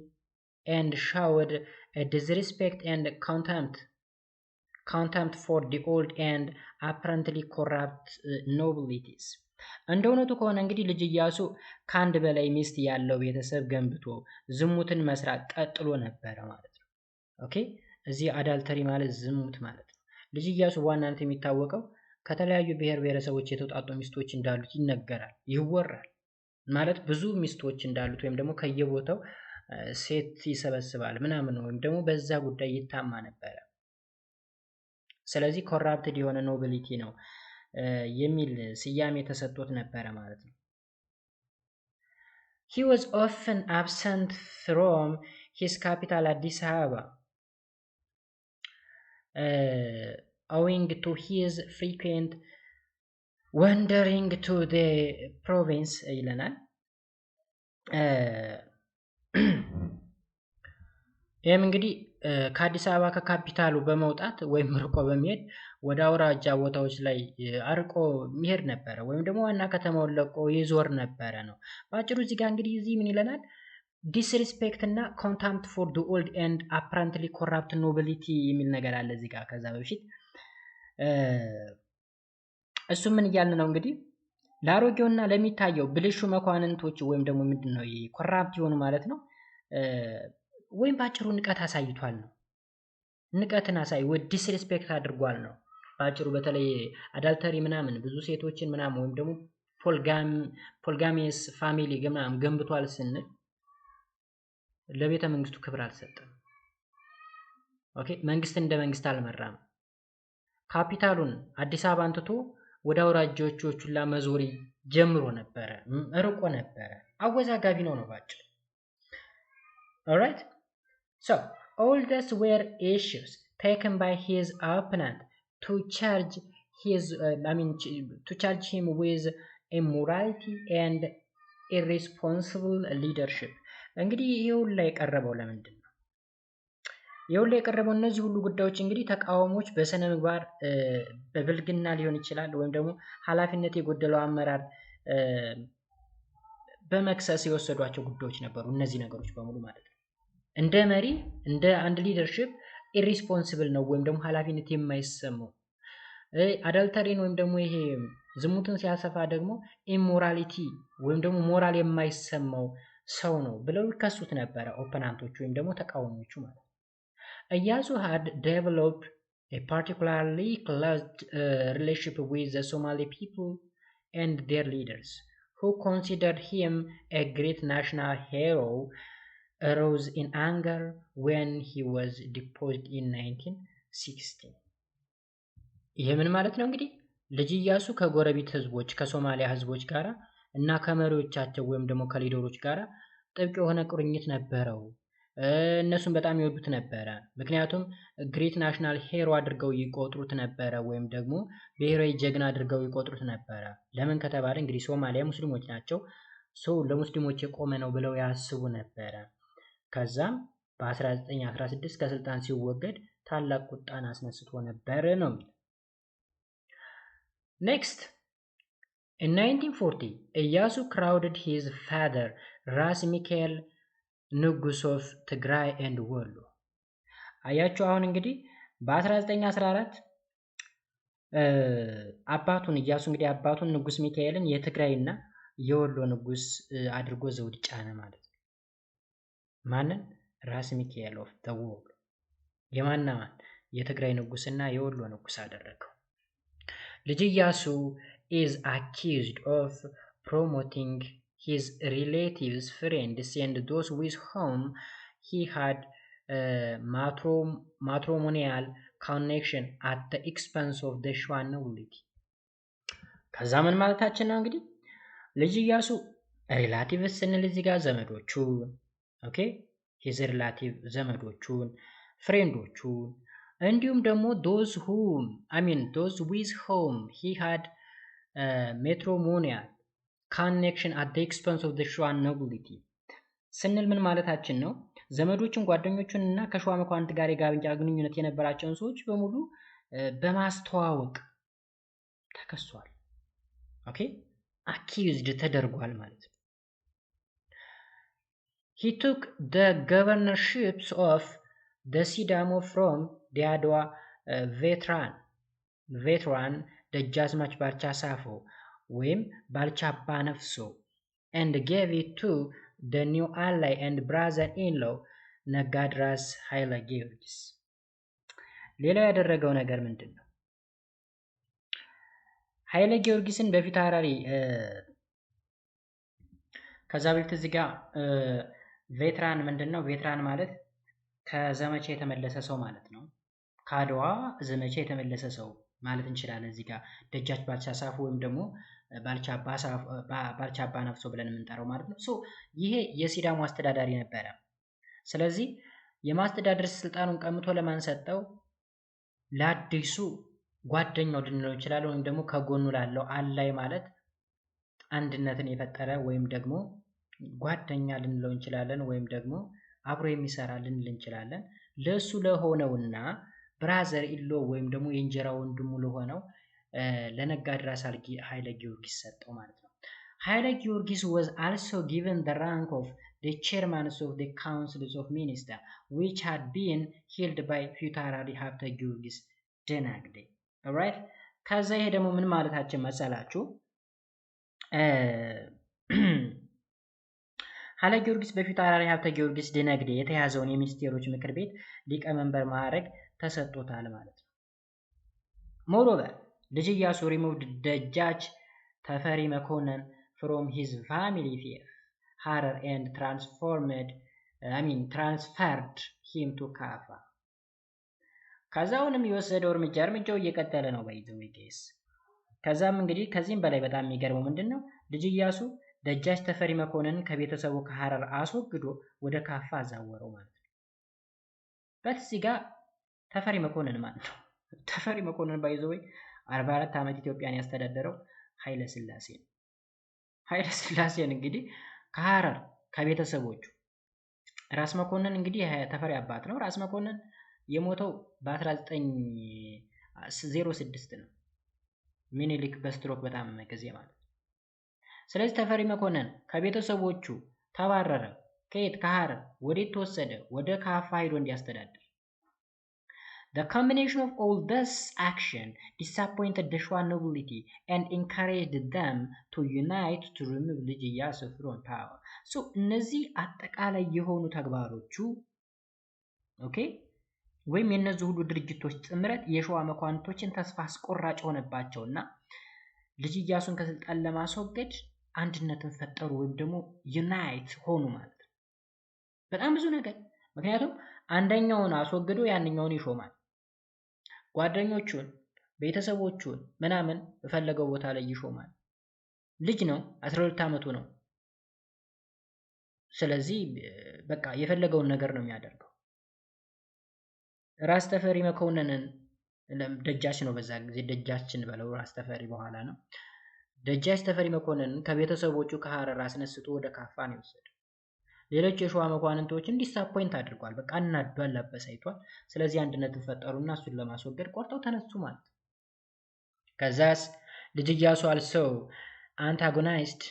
and showed a disrespect and contempt for the old and apparently corrupt nobilities እንደ እውነቱ ከሆነ እንግዲህ ልጅ ኢያሱ ከአንድ በላይ ሚስት ያለው ቤተሰብ ገንብቶ ዝሙትን መስራት ቀጥሎ ነበረ ማለት ነው። ኦኬ እዚህ አዳልተሪ ማለት ዝሙት ማለት ነው። ልጅ ኢያሱ በዋናነት የሚታወቀው ከተለያዩ ብሔር ብሔረሰቦች የተውጣጡ ሚስቶች እንዳሉት ይነገራል፣ ይወራል። ማለት ብዙ ሚስቶች እንዳሉት ወይም ደግሞ ከየቦታው ሴት ይሰበስባል ምናምን ወይም ደግሞ በዛ ጉዳይ ይታማ ነበረ። ስለዚህ ኮራፕትድ የሆነ ኖቢሊቲ ነው የሚል ስያሜ ተሰጥቶት ነበረ ማለት ነው። He was often absent from his capital Addis Ababa owing to his frequent wandering to the province ይለናል። ይህም እንግዲህ ከአዲስ አበባ ከካፒታሉ በመውጣት ወይም ርቆ በመሄድ ወደ አውራጃ ቦታዎች ላይ አርቆ መሄድ ነበረ፣ ወይም ደግሞ ዋና ከተማውን ለቆ ይዞር ነበረ ነው በአጭሩ። እዚህ ጋር እንግዲህ እዚህ ምን ይለናል? ዲስሪስፔክት እና ኮንታምፕት ፎር ዱ ኦልድ ኤንድ አፓረንትሊ ኮራፕት ኖቢሊቲ የሚል ነገር አለ እዚህ ጋር። ከዛ በፊት እሱ ምን እያልን ነው እንግዲህ ለአሮጌውና ለሚታየው ብልሹ መኳንንቶች ወይም ደግሞ ምንድነው ኮራፕት የሆኑ ማለት ነው ወይም ባጭሩ ንቀት አሳይቷል ነው። ንቀትን አሳይ ወይ ዲስሪስፔክት አድርጓል ነው ባጭሩ። በተለይ አዳልተሪ ምናምን ብዙ ሴቶችን ምናምን ወይም ደግሞ ፖልጋሚየስ ፋሚሊ ምናምን ገንብቷል ስንል ለቤተ መንግስቱ ክብር አልሰጠም። ኦኬ መንግስት እንደ መንግስት አልመራም። ካፒታሉን አዲስ አበባን ትቶ ወደ አውራጃዎቹ ሁላ መዞሪ ጀምሮ ነበረ፣ ርቆ ነበረ። አወዛጋቢ ነው ባጭሩ። alright so all these were issues taken by his opponent to charge him with immorality and irresponsible leadership። እንግዲህ ይሄው ላይ የቀረበው ለምንድን ነው? ይሄው ላይ የቀረበው እነዚህ ሁሉ ጉዳዮች እንግዲህ ተቃዋሞች በስነ ምግባር በብልግና ሊሆን ይችላል ወይም ደግሞ ኃላፊነት የጎደለው አመራር በመክሰስ የወሰዷቸው ጉዳዮች ነበሩ። እነዚህ ነገሮች በሙሉ ማለት ነው እንደ መሪ እንደ አንድ ሊደርሺፕ ኢሪስፖንሲብል ነው ወይም ደግሞ ኃላፊነት የማይሰማው። አዳልተሪን ወይም ደግሞ ይሄ ዝሙትን ሲያሰፋ ደግሞ ኢሞራሊቲ ወይም ደግሞ ሞራል የማይሰማው ሰው ነው ብለው ይከሱት ነበረ ኦፖናንቶቹ ወይም ደግሞ ተቃዋሚዎቹ ማለት ነው። ኢያሱ had developed a particularly close relationship with the Somali people and their leaders who considered him a great national hero arose in anger when he was deposed in 1960። ይሄ ምን ማለት ነው እንግዲህ ልጅ ኢያሱ ከጎረቤት ህዝቦች ከሶማሊያ ህዝቦች ጋራ እና ከመሪዎቻቸው ወይም ደግሞ ከሊደሮች ጋራ ጥብቅ የሆነ ቁርኝት ነበረው። እነሱም በጣም ይወዱት ነበረ። ምክንያቱም ግሬት ናሽናል ሄሮ አድርገው ይቆጥሩት ነበረ ወይም ደግሞ ብሔራዊ ጀግና አድርገው ይቆጥሩት ነበረ። ለምን ከተባለ እንግዲህ ሶማሊያ ሙስሊሞች ናቸው። ለሙስሊሞች የቆመ ነው ብለው ያስቡ ነበረ። ከዛም በ1916 ከስልጣን ሲወገድ ታላቅ ቁጣን አስነስቶ ነበር ነው። Next, in 1940, Iyasu crowded his father, ራስ ሚካኤል ንጉስ ኦፍ ትግራይ and ወሎ። አያችሁ አሁን እንግዲህ በ1914 አባቱን ኢያሱ እንግዲህ አባቱን ንጉስ ሚካኤልን የትግራይና የወሎ ንጉስ አድርጎ ዘውድ ጫነ ማለት ነው። ማንን? ራስ ሚካኤል ኦፍ ወሎ የማናማን የትግራይ ንጉስና የወሎ ንጉስ አደረገው። ልጅ ኢያሱ is accused of promoting his relatives, friends, and those with whom he had matrimonial connection at the expense of the Shwa nobility። ከዛ ምን ማለታችን ነው እንግዲህ ልጅ ኢያሱ ሪላቲቭስ ስንል እዚህ ጋር ዘመዶቹን ኦኬ his relative ዘመዶቹን ፍሬንዶቹን እንዲሁም ደግሞ those with whom he had matrimonial connection at the expense of the Shwa nobility ስንል ምን ማለታችን ነው? ዘመዶችን ጓደኞቹን እና ከሸዋ መኳንንት ጋር የጋብቻ ግንኙነት የነበራቸውን ሰዎች በሙሉ በማስተዋወቅ ተከሷል። ኦኬ accused ተደርጓል ማለት ነው። He took the governorships of the Sidamo from the Adwa veteran veteran ደጃዝማች ባልቻ ሳፎ ወይም ባልቻ አባ ነፍሶ and gave it to the new ally and brother-in-law ነጋድራስ ኃይለ ጊዮርጊስ። ሌላው ያደረገው ነገር ምንድን ነው? ኃይለ ጊዮርጊስን በፊት አውራሪ ከዛ በፊት እዚህ ጋር ቬትራን ምንድነው? ቬትራን ማለት ከዘመቻ የተመለሰ ሰው ማለት ነው። ከአድዋ ዘመቻ የተመለሰ ሰው ማለት እንችላለን። እዚህ ጋር ደጃች ባልቻ ሳፎ ወይም ደግሞ ባልቻ አባ ነፍሶ ብለን የምንጠራው ማለት ነው። ሶ ይሄ የሲዳሞ አስተዳዳሪ ነበረ። ስለዚህ የማስተዳደር ስልጣኑን ቀምቶ ለማን ሰጠው? ለአዲሱ ጓደኛው ልንለው እንችላለን፣ ወይም ደግሞ ከጎኑ ላለው አላይ ማለት አንድነትን የፈጠረ ወይም ደግሞ ጓደኛ ልንለው እንችላለን፣ ወይም ደግሞ አብሮ የሚሰራ ልንል እንችላለን። ለሱ ለሆነውና ብራዘር ኢሎ ወይም ደግሞ የእንጀራ ወንድሙ ለሆነው ለነጋድራስ ኃይለ ጊዮርጊስ ሰጠው ማለት ነው። ኃይለ ጊዮርጊስ was also given the rank of the chairman of the councils of ministers which had been held by ፊታውራሪ ሀብተ ጊዮርጊስ ደናግዴ። alright ከዛ ይሄ ደግሞ ምን ማለታችን መሰላችሁ? ኃይለ ጊዮርጊስ በፊታውራሪ ሀብተ ጊዮርጊስ ደናግዴ የተያዘውን የሚኒስቴሮች ምክር ቤት ሊቀመንበር ማዕረግ ተሰጥቶታል ማለት ነው። ሞሮቨር ልጅ ኢያሱ removed ደጃች ተፈሪ መኮንን from his family fief Harar and transferred him to ካፋ። ከዛውንም የወሰደው እርምጃው እየቀጠለ ነው ባይዘው ጌስ። ከዛም እንግዲህ ከዚህም በላይ በጣም የሚገርመው ምንድነው? ልጅ ኢያሱ ደጃች ተፈሪ መኮንን ከቤተሰቡ ከሐረር አስወግዶ ወደ ካፋ አዛወረው ማለት ነው። በዚህ ጋር ተፈሪ መኮንን ማለት ነው። ተፈሪ መኮንን ባይዘው 44 ዓመት ኢትዮጵያን ያስተዳደረው ኃይለ ሥላሴ ነው። ኃይለ ሥላሴን እንግዲህ ከሐረር ከቤተሰቦቹ ራስ መኮንን እንግዲህ ተፈሪ አባት ነው። ራስ መኮንን የሞተው በ1906 ነው። ሚኒሊክ በስትሮክ በጣም ጊዜ ማለት። ስለዚህ ተፈሪ መኮንን ከቤተሰቦቹ ተባረረ። ከየት? ከሐረር። ወዴት ተወሰደ? ወደ ካፋ ሄዶ እንዲያስተዳድር። The combination of all this action disappointed the Shwa nobility and encouraged them to unite to remove ልጅ ኢያሱ from power. So እነዚህ አጠቃላይ የሆኑ ተግባሮቹ ኦኬ ወይም የነዚህ ሁሉ ድርጅቶች ጥምረት የሸዋ መኳንንቶችን ተስፋ አስቆራጭ ሆነባቸውና ልጅ ኢያሱን ከስልጣን ለማስወገድ አንድነትን ፈጠሩ ወይም ደግሞ ዩናይት ሆኑ ማለት ነው። በጣም ብዙ ነገር። ምክንያቱም አንደኛውን አስወግዶ ያንኛውን ይሾማል። ጓደኞቹን፣ ቤተሰቦቹን ምናምን በፈለገው ቦታ ላይ ይሾማል። ልጅ ነው፣ 12 ዓመቱ ነው። ስለዚህ በቃ የፈለገውን ነገር ነው የሚያደርገው። ራስ ተፈሪ መኮንንን ደጃች ነው፣ በዛ ጊዜ ደጃችን በለው፣ ራስ ተፈሪ በኋላ ነው። ደጃች ተፈሪ መኮንንን ከቤተሰቦቹ ከሐረር አስነስቶ ወደ ካፋ ነው የወሰደው። ሌሎች የሸዋ መኳንንቶችን ዲሳፖይንት አድርጓል። በቃ እናዷል፣ አበሳይቷል። ስለዚህ አንድነትን ፈጠሩና እሱን ለማስወገድ ቆርጠው ተነሱ ማለት ነው። ከዛስ ልጅ ኢያሱ also antagonized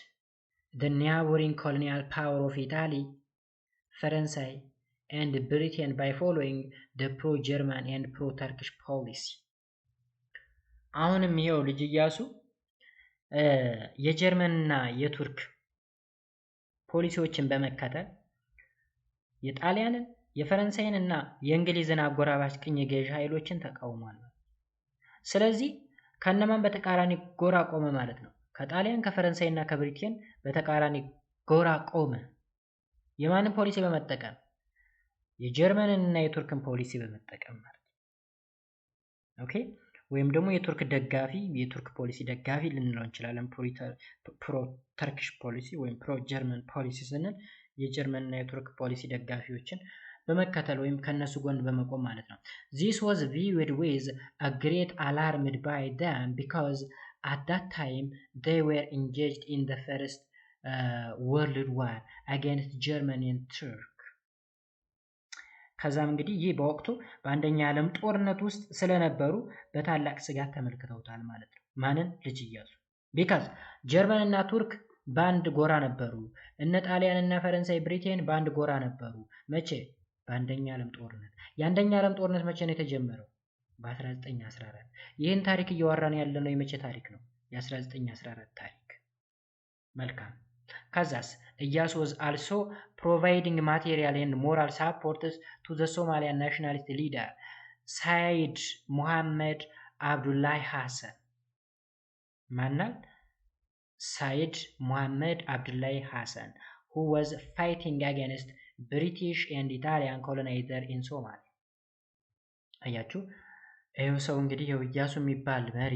the neighboring colonial power of Italy, ፈረንሳይ and Britain by following the pro-German and pro-Turkish policy. አሁንም ይሄው ልጅ ኢያሱ የጀርመንና የቱርክ ፖሊሲዎችን በመከተል የጣሊያንን የፈረንሳይንና የእንግሊዝን አጎራባች ቅኝ ገዢ ኃይሎችን ተቃውሟል። ስለዚህ ከነማን በተቃራኒ ጎራ ቆመ ማለት ነው? ከጣሊያን ከፈረንሳይና ከብሪቴን በተቃራኒ ጎራ ቆመ። የማንን ፖሊሲ በመጠቀም? የጀርመንንና የቱርክን ፖሊሲ በመጠቀም ማለት ነው። ኦኬ ወይም ደግሞ የቱርክ ደጋፊ የቱርክ ፖሊሲ ደጋፊ ልንለው እንችላለን። ፕሮ ተርኪሽ ፖሊሲ ወይም ፕሮ ጀርመን ፖሊሲ ስንል የጀርመንና የቱርክ ፖሊሲ ደጋፊዎችን በመከተል ወይም ከነሱ ጎን በመቆም ማለት ነው። This was viewed with a great alarm by them because at that time they were engaged in the first world war against Germany and Turk. ከዛም እንግዲህ ይህ በወቅቱ በአንደኛ ዓለም ጦርነት ውስጥ ስለነበሩ በታላቅ ስጋት ተመልክተውታል ማለት ነው። ማንን? ልጅ ኢያሱ። because ጀርመን እና ቱርክ በአንድ ጎራ ነበሩ። እነ ጣሊያን እና ፈረንሳይ ብሪቴን በአንድ ጎራ ነበሩ። መቼ? በአንደኛ ዓለም ጦርነት። የአንደኛ ዓለም ጦርነት መቼ ነው የተጀመረው? በ1914 ይህን ታሪክ እያወራን ያለነው የመቼ ታሪክ ነው? የ1914 ታሪክ። መልካም። ከዛስ ኢያሱ was also providing material and moral support to the Somalian nationalist leader Said Mohammed Abdullahi Hassan ማናል? Said Mohammed Abdullahi Hassan who was fighting against British and Italian colonizer in Somalia። አያችሁ ይሄው ሰው እንግዲህ ኢያሱ የሚባል መሪ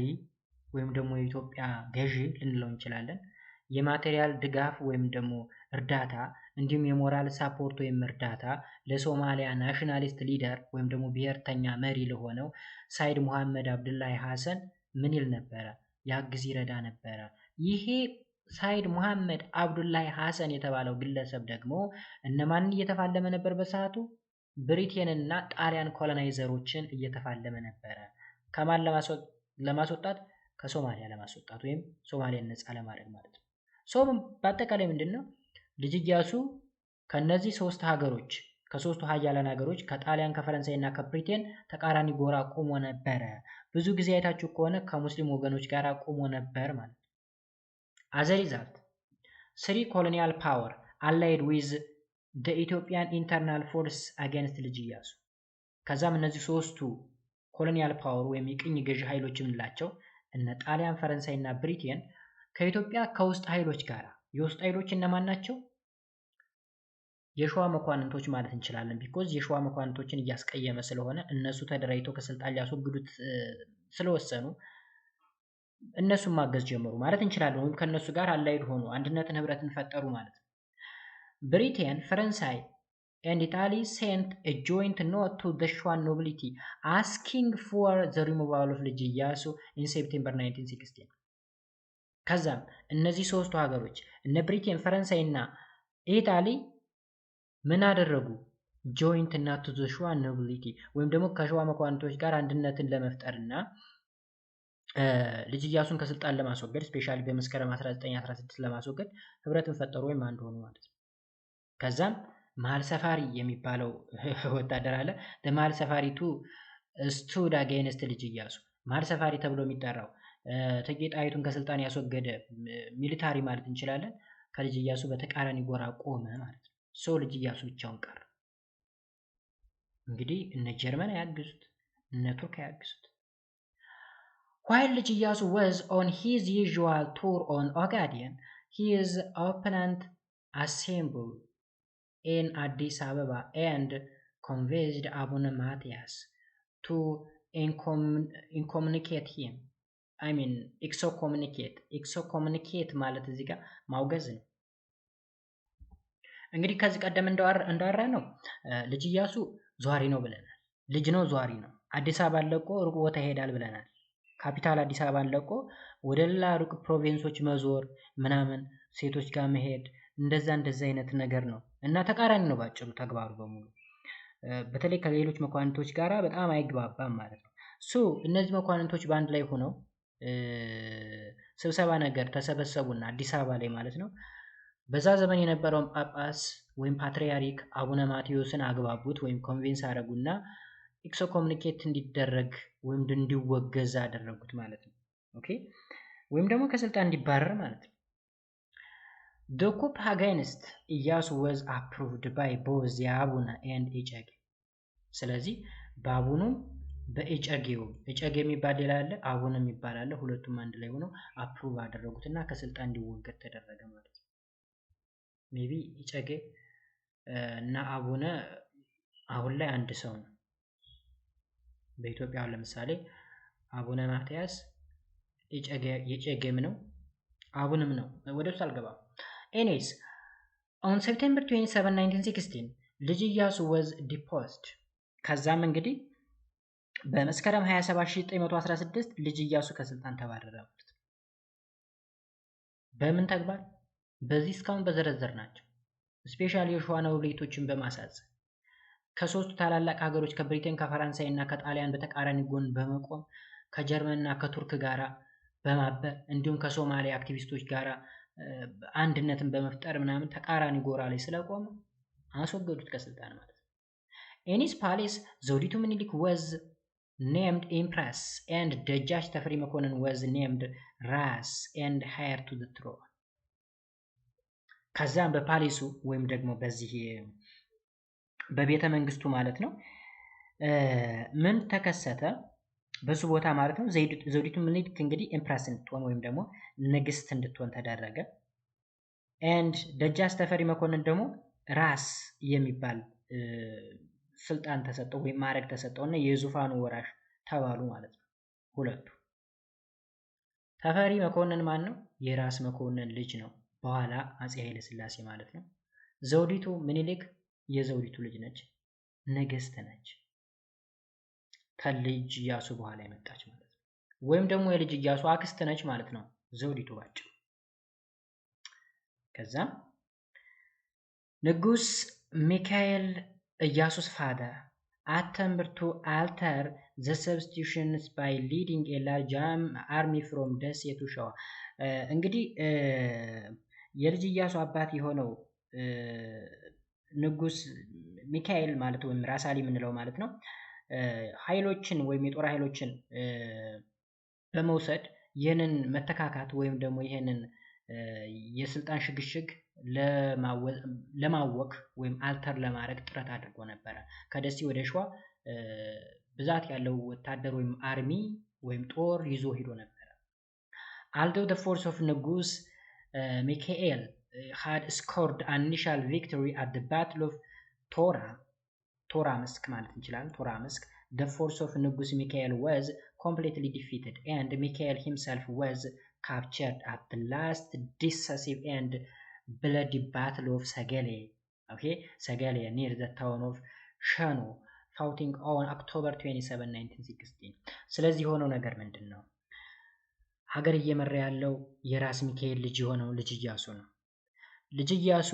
ወይም ደግሞ የኢትዮጵያ ገዢ ልንለው እንችላለን የማቴሪያል ድጋፍ ወይም ደግሞ እርዳታ እንዲሁም የሞራል ሳፖርት ወይም እርዳታ ለሶማሊያ ናሽናሊስት ሊደር ወይም ደግሞ ብሔርተኛ መሪ ለሆነው ሳይድ መሐመድ አብዱላሂ ሐሰን ምን ይል ነበረ? ያግዝ ይረዳ ነበረ። ይሄ ሳይድ መሐመድ አብዱላሂ ሐሰን የተባለው ግለሰብ ደግሞ እነማንን እየተፋለመ ነበር በሰዓቱ? ብሪቴንና ጣሊያን ኮሎናይዘሮችን እየተፋለመ ነበረ። ከማን ለማስወጣት? ከሶማሊያ ለማስወጣት ወይም ሶማሊያን ነፃ ለማድረግ ማለት ነው። በአጠቃላይ ምንድነው ልጅ ኢያሱ ከነዚህ ሶስት ሀገሮች ከሶስቱ ሀያላን ሀገሮች ከጣሊያን ከፈረንሳይና ከብሪቴን ተቃራኒ ጎራ ቆሞ ነበረ። ብዙ ጊዜ አይታችሁ ከሆነ ከሙስሊም ወገኖች ጋር ቆሞ ነበር ማለት ነው። as a result three colonial power allied with the Ethiopian internal force against ልጅ ኢያሱ። ከዛም እነዚህ ሶስቱ ኮሎኒያል ፓወር ወይም የቅኝ ገዢ ኃይሎች የምንላቸው እነ ጣሊያን ፈረንሳይና ብሪቴን ከኢትዮጵያ ከውስጥ ኃይሎች ጋር የውስጥ ኃይሎች እነማን ናቸው? የሸዋ መኳንንቶች ማለት እንችላለን። ቢኮዝ የሸዋ መኳንንቶችን እያስቀየመ ስለሆነ እነሱ ተደራጅተው ከስልጣን ሊያስወግዱት ስለወሰኑ እነሱን ማገዝ ጀመሩ ማለት እንችላለን። ወይም ከነሱ ጋር አላይድ ሆኑ አንድነትን ህብረትን ፈጠሩ ማለት ነው። ብሪቴን ፈረንሳይ and Italy sent a joint note to the Shwa nobility asking for the removal of ልጅ ኢያሱ in September 1916። ከዛም እነዚህ ሶስቱ ሀገሮች እነ ብሪቴን ፈረንሳይ እና ኢጣሊ ምን አደረጉ? ጆይንት እና to the Shwa nobility ወይም ደግሞ ከሸዋ መኳንንቶች ጋር አንድነትን ለመፍጠርና ልጅ ኢያሱን ከስልጣን ለማስወገድ ስፔሻሊ በመስከረም 1916 ለማስወገድ ህብረትን ፈጠሩ ወይም አንድ ሆኑ ማለት ነው። ከዛም መሃል ሰፋሪ የሚባለው ወታደር አለ። መሃል ሰፋሪ ቱ ስቱድ አጌንስት ልጅ ኢያሱ መሃል ሰፋሪ ተብሎ የሚጠራው እቴጌ ጣይቱን ከስልጣን ያስወገደ ሚሊታሪ ማለት እንችላለን። ከልጅ ኢያሱ በተቃራኒ ጎራ ቆመ ማለት ነው። ልጅ ኢያሱ ብቻውን ቀረ። እንግዲህ እነ ጀርመን ያግዙት እነ ቱርክ ያግዙት። while ልጅ ኢያሱ was on his usual tour on Ogaden, his opponent assembled in Addis Ababa and convinced Abuna Matthias to incommunicate him. excommunicate ማለት እዚህ ጋር ማውገዝ ነው። እንግዲህ ከዚህ ቀደም እንዳወራ ነው ልጅ ኢያሱ ዟሪ ነው ብለናል። ልጅ ነው ዟሪ ነው። አዲስ አበባ ለቆ ሩቅ ቦታ ይሄዳል ብለናል። ካፒታል አዲስ አበባ ለቆ ወደ ሌላ ሩቅ ፕሮቪንሶች መዞር ምናምን ሴቶች ጋር መሄድ እንደዛ አይነት ነገር ነው እና ተቃራኒ ነው ባጭሩ ተግባሩ በሙሉ። በተለይ ከሌሎች መኳንንቶች ጋራ በጣም አይግባባም ማለት ነው። እነዚህ መኳንንቶች በአንድ ላይ ሆነው ስብሰባ ነገር ተሰበሰቡና አዲስ አበባ ላይ ማለት ነው በዛ ዘመን የነበረውን ጳጳስ ወይም ፓትሪያርክ አቡነ ማቴዎስን አግባቡት ወይም ኮንቪንስ አደረጉና ኤክስኮሙኒኬት እንዲደረግ ወይም እንዲወገዝ አደረጉት ማለት ነው። ኦኬ ወይም ደግሞ ከስልጣን እንዲባረር ማለት ነው። The coup against ኢያሱ was approved by both the አቡነ and እጨጌ። ስለዚህ በአቡኑም በእጨጌው እጨጌ የሚባል ሌላ አለ፣ አቡነ የሚባል አለ። ሁለቱም አንድ ላይ ሆነው አፕሩቭ አደረጉትና ከስልጣን እንዲወገድ ተደረገ ማለት ነው። ሜቢ እጨጌ እና አቡነ አሁን ላይ አንድ ሰው ነው። በኢትዮጵያ ለምሳሌ አቡነ ማትያስ እጨጌም ነው አቡንም ነው። ወደሱ አልገባም። Anyways, on September 27, 1916, ልጅ ኢያሱ was deposed። ከዛም እንግዲህ በመስከረም 27 1916 ልጅ ኢያሱ ከስልጣን ተባረረ ማለት ነው። በምን ተግባር? በዚህ እስካሁን በዘረዘር ናቸው። ስፔሻሊ የሸዋ ኖብሌቶችን በማሳዘን ከሶስቱ ታላላቅ ሀገሮች ከብሪቴን ከፈረንሳይ እና ከጣሊያን በተቃራኒ ጎን በመቆም ከጀርመን እና ከቱርክ ጋራ በማበር እንዲሁም ከሶማሊያ አክቲቪስቶች ጋራ አንድነትን በመፍጠር ምናምን ተቃራኒ ጎራ ላይ ስለቆመ አስወገዱት ከስልጣን ማለት ነው። ኤኒስ ፓሌስ ዘውዲቱ ምኒልክ was named Empress and ደጃች ተፈሪ መኮንን was named ራስ and heir to the throne። ከዛም በፓሌሱ ወይም ደግሞ በዚህ በቤተ መንግስቱ ማለት ነው ምን ተከሰተ? በሱ ቦታ ማለት ነው ዘውዲቱ ምኒልክ እንግዲህ ኤምፕረስ እንድትሆን ወይም ደግሞ ንግስት እንድትሆን ተደረገ። and ደጃች ተፈሪ መኮንን ደግሞ ራስ የሚባል ስልጣን ተሰጠው ወይም ማዕረግ ተሰጠውና የዙፋኑ ወራሽ ተባሉ ማለት ነው ሁለቱ። ተፈሪ መኮንን ማን ነው? የራስ መኮንን ልጅ ነው፣ በኋላ አፄ ኃይለ ሥላሴ ማለት ነው። ዘውዲቱ ምኒልክ የዘውዲቱ ልጅ ነች፣ ንግስት ነች፣ ከልጅ ኢያሱ በኋላ የመጣች ማለት ነው። ወይም ደግሞ የልጅ ኢያሱ አክስት ነች ማለት ነው ዘውዲቱ ባጭሩ። ከዛ ንጉስ ሚካኤል ኢያሱስ ፋደር attempted to alter the substitutions by leading a large army from ደሴ to ሸዋ። እንግዲህ የልጅ ኢያሱ አባት የሆነው ንጉስ ሚካኤል ማለት ወይም ራስ አሊ የምንለው ማለት ነው ኃይሎችን ወይም የጦር ኃይሎችን በመውሰድ ይህንን መተካካት ወይም ደግሞ ይህንን የስልጣን ሽግሽግ ለማወክ ወይም አልተር ለማድረግ ጥረት አድርጎ ነበረ። ከደሴ ወደ ሸዋ ብዛት ያለው ወታደር ወይም አርሚ ወይም ጦር ይዞ ሄዶ ነበረ። although the force of ንጉስ ሚካኤል had scored an initial victory at the battle of ቶራ መስክ ማለት እንችላለን። ቶራ መስክ the force of ንጉስ ሚካኤል was completely defeated and Michael himself was captured at the last decisive and bloody battle of ሰገሌ። okay ሰገሌ near the town of ሸኖ fought on October 27 1916። ስለዚህ የሆነው ነገር ምንድነው? ሀገር እየመራ ያለው የራስ ሚካኤል ልጅ የሆነው ልጅ ኢያሱ ነው። ልጅ ኢያሱ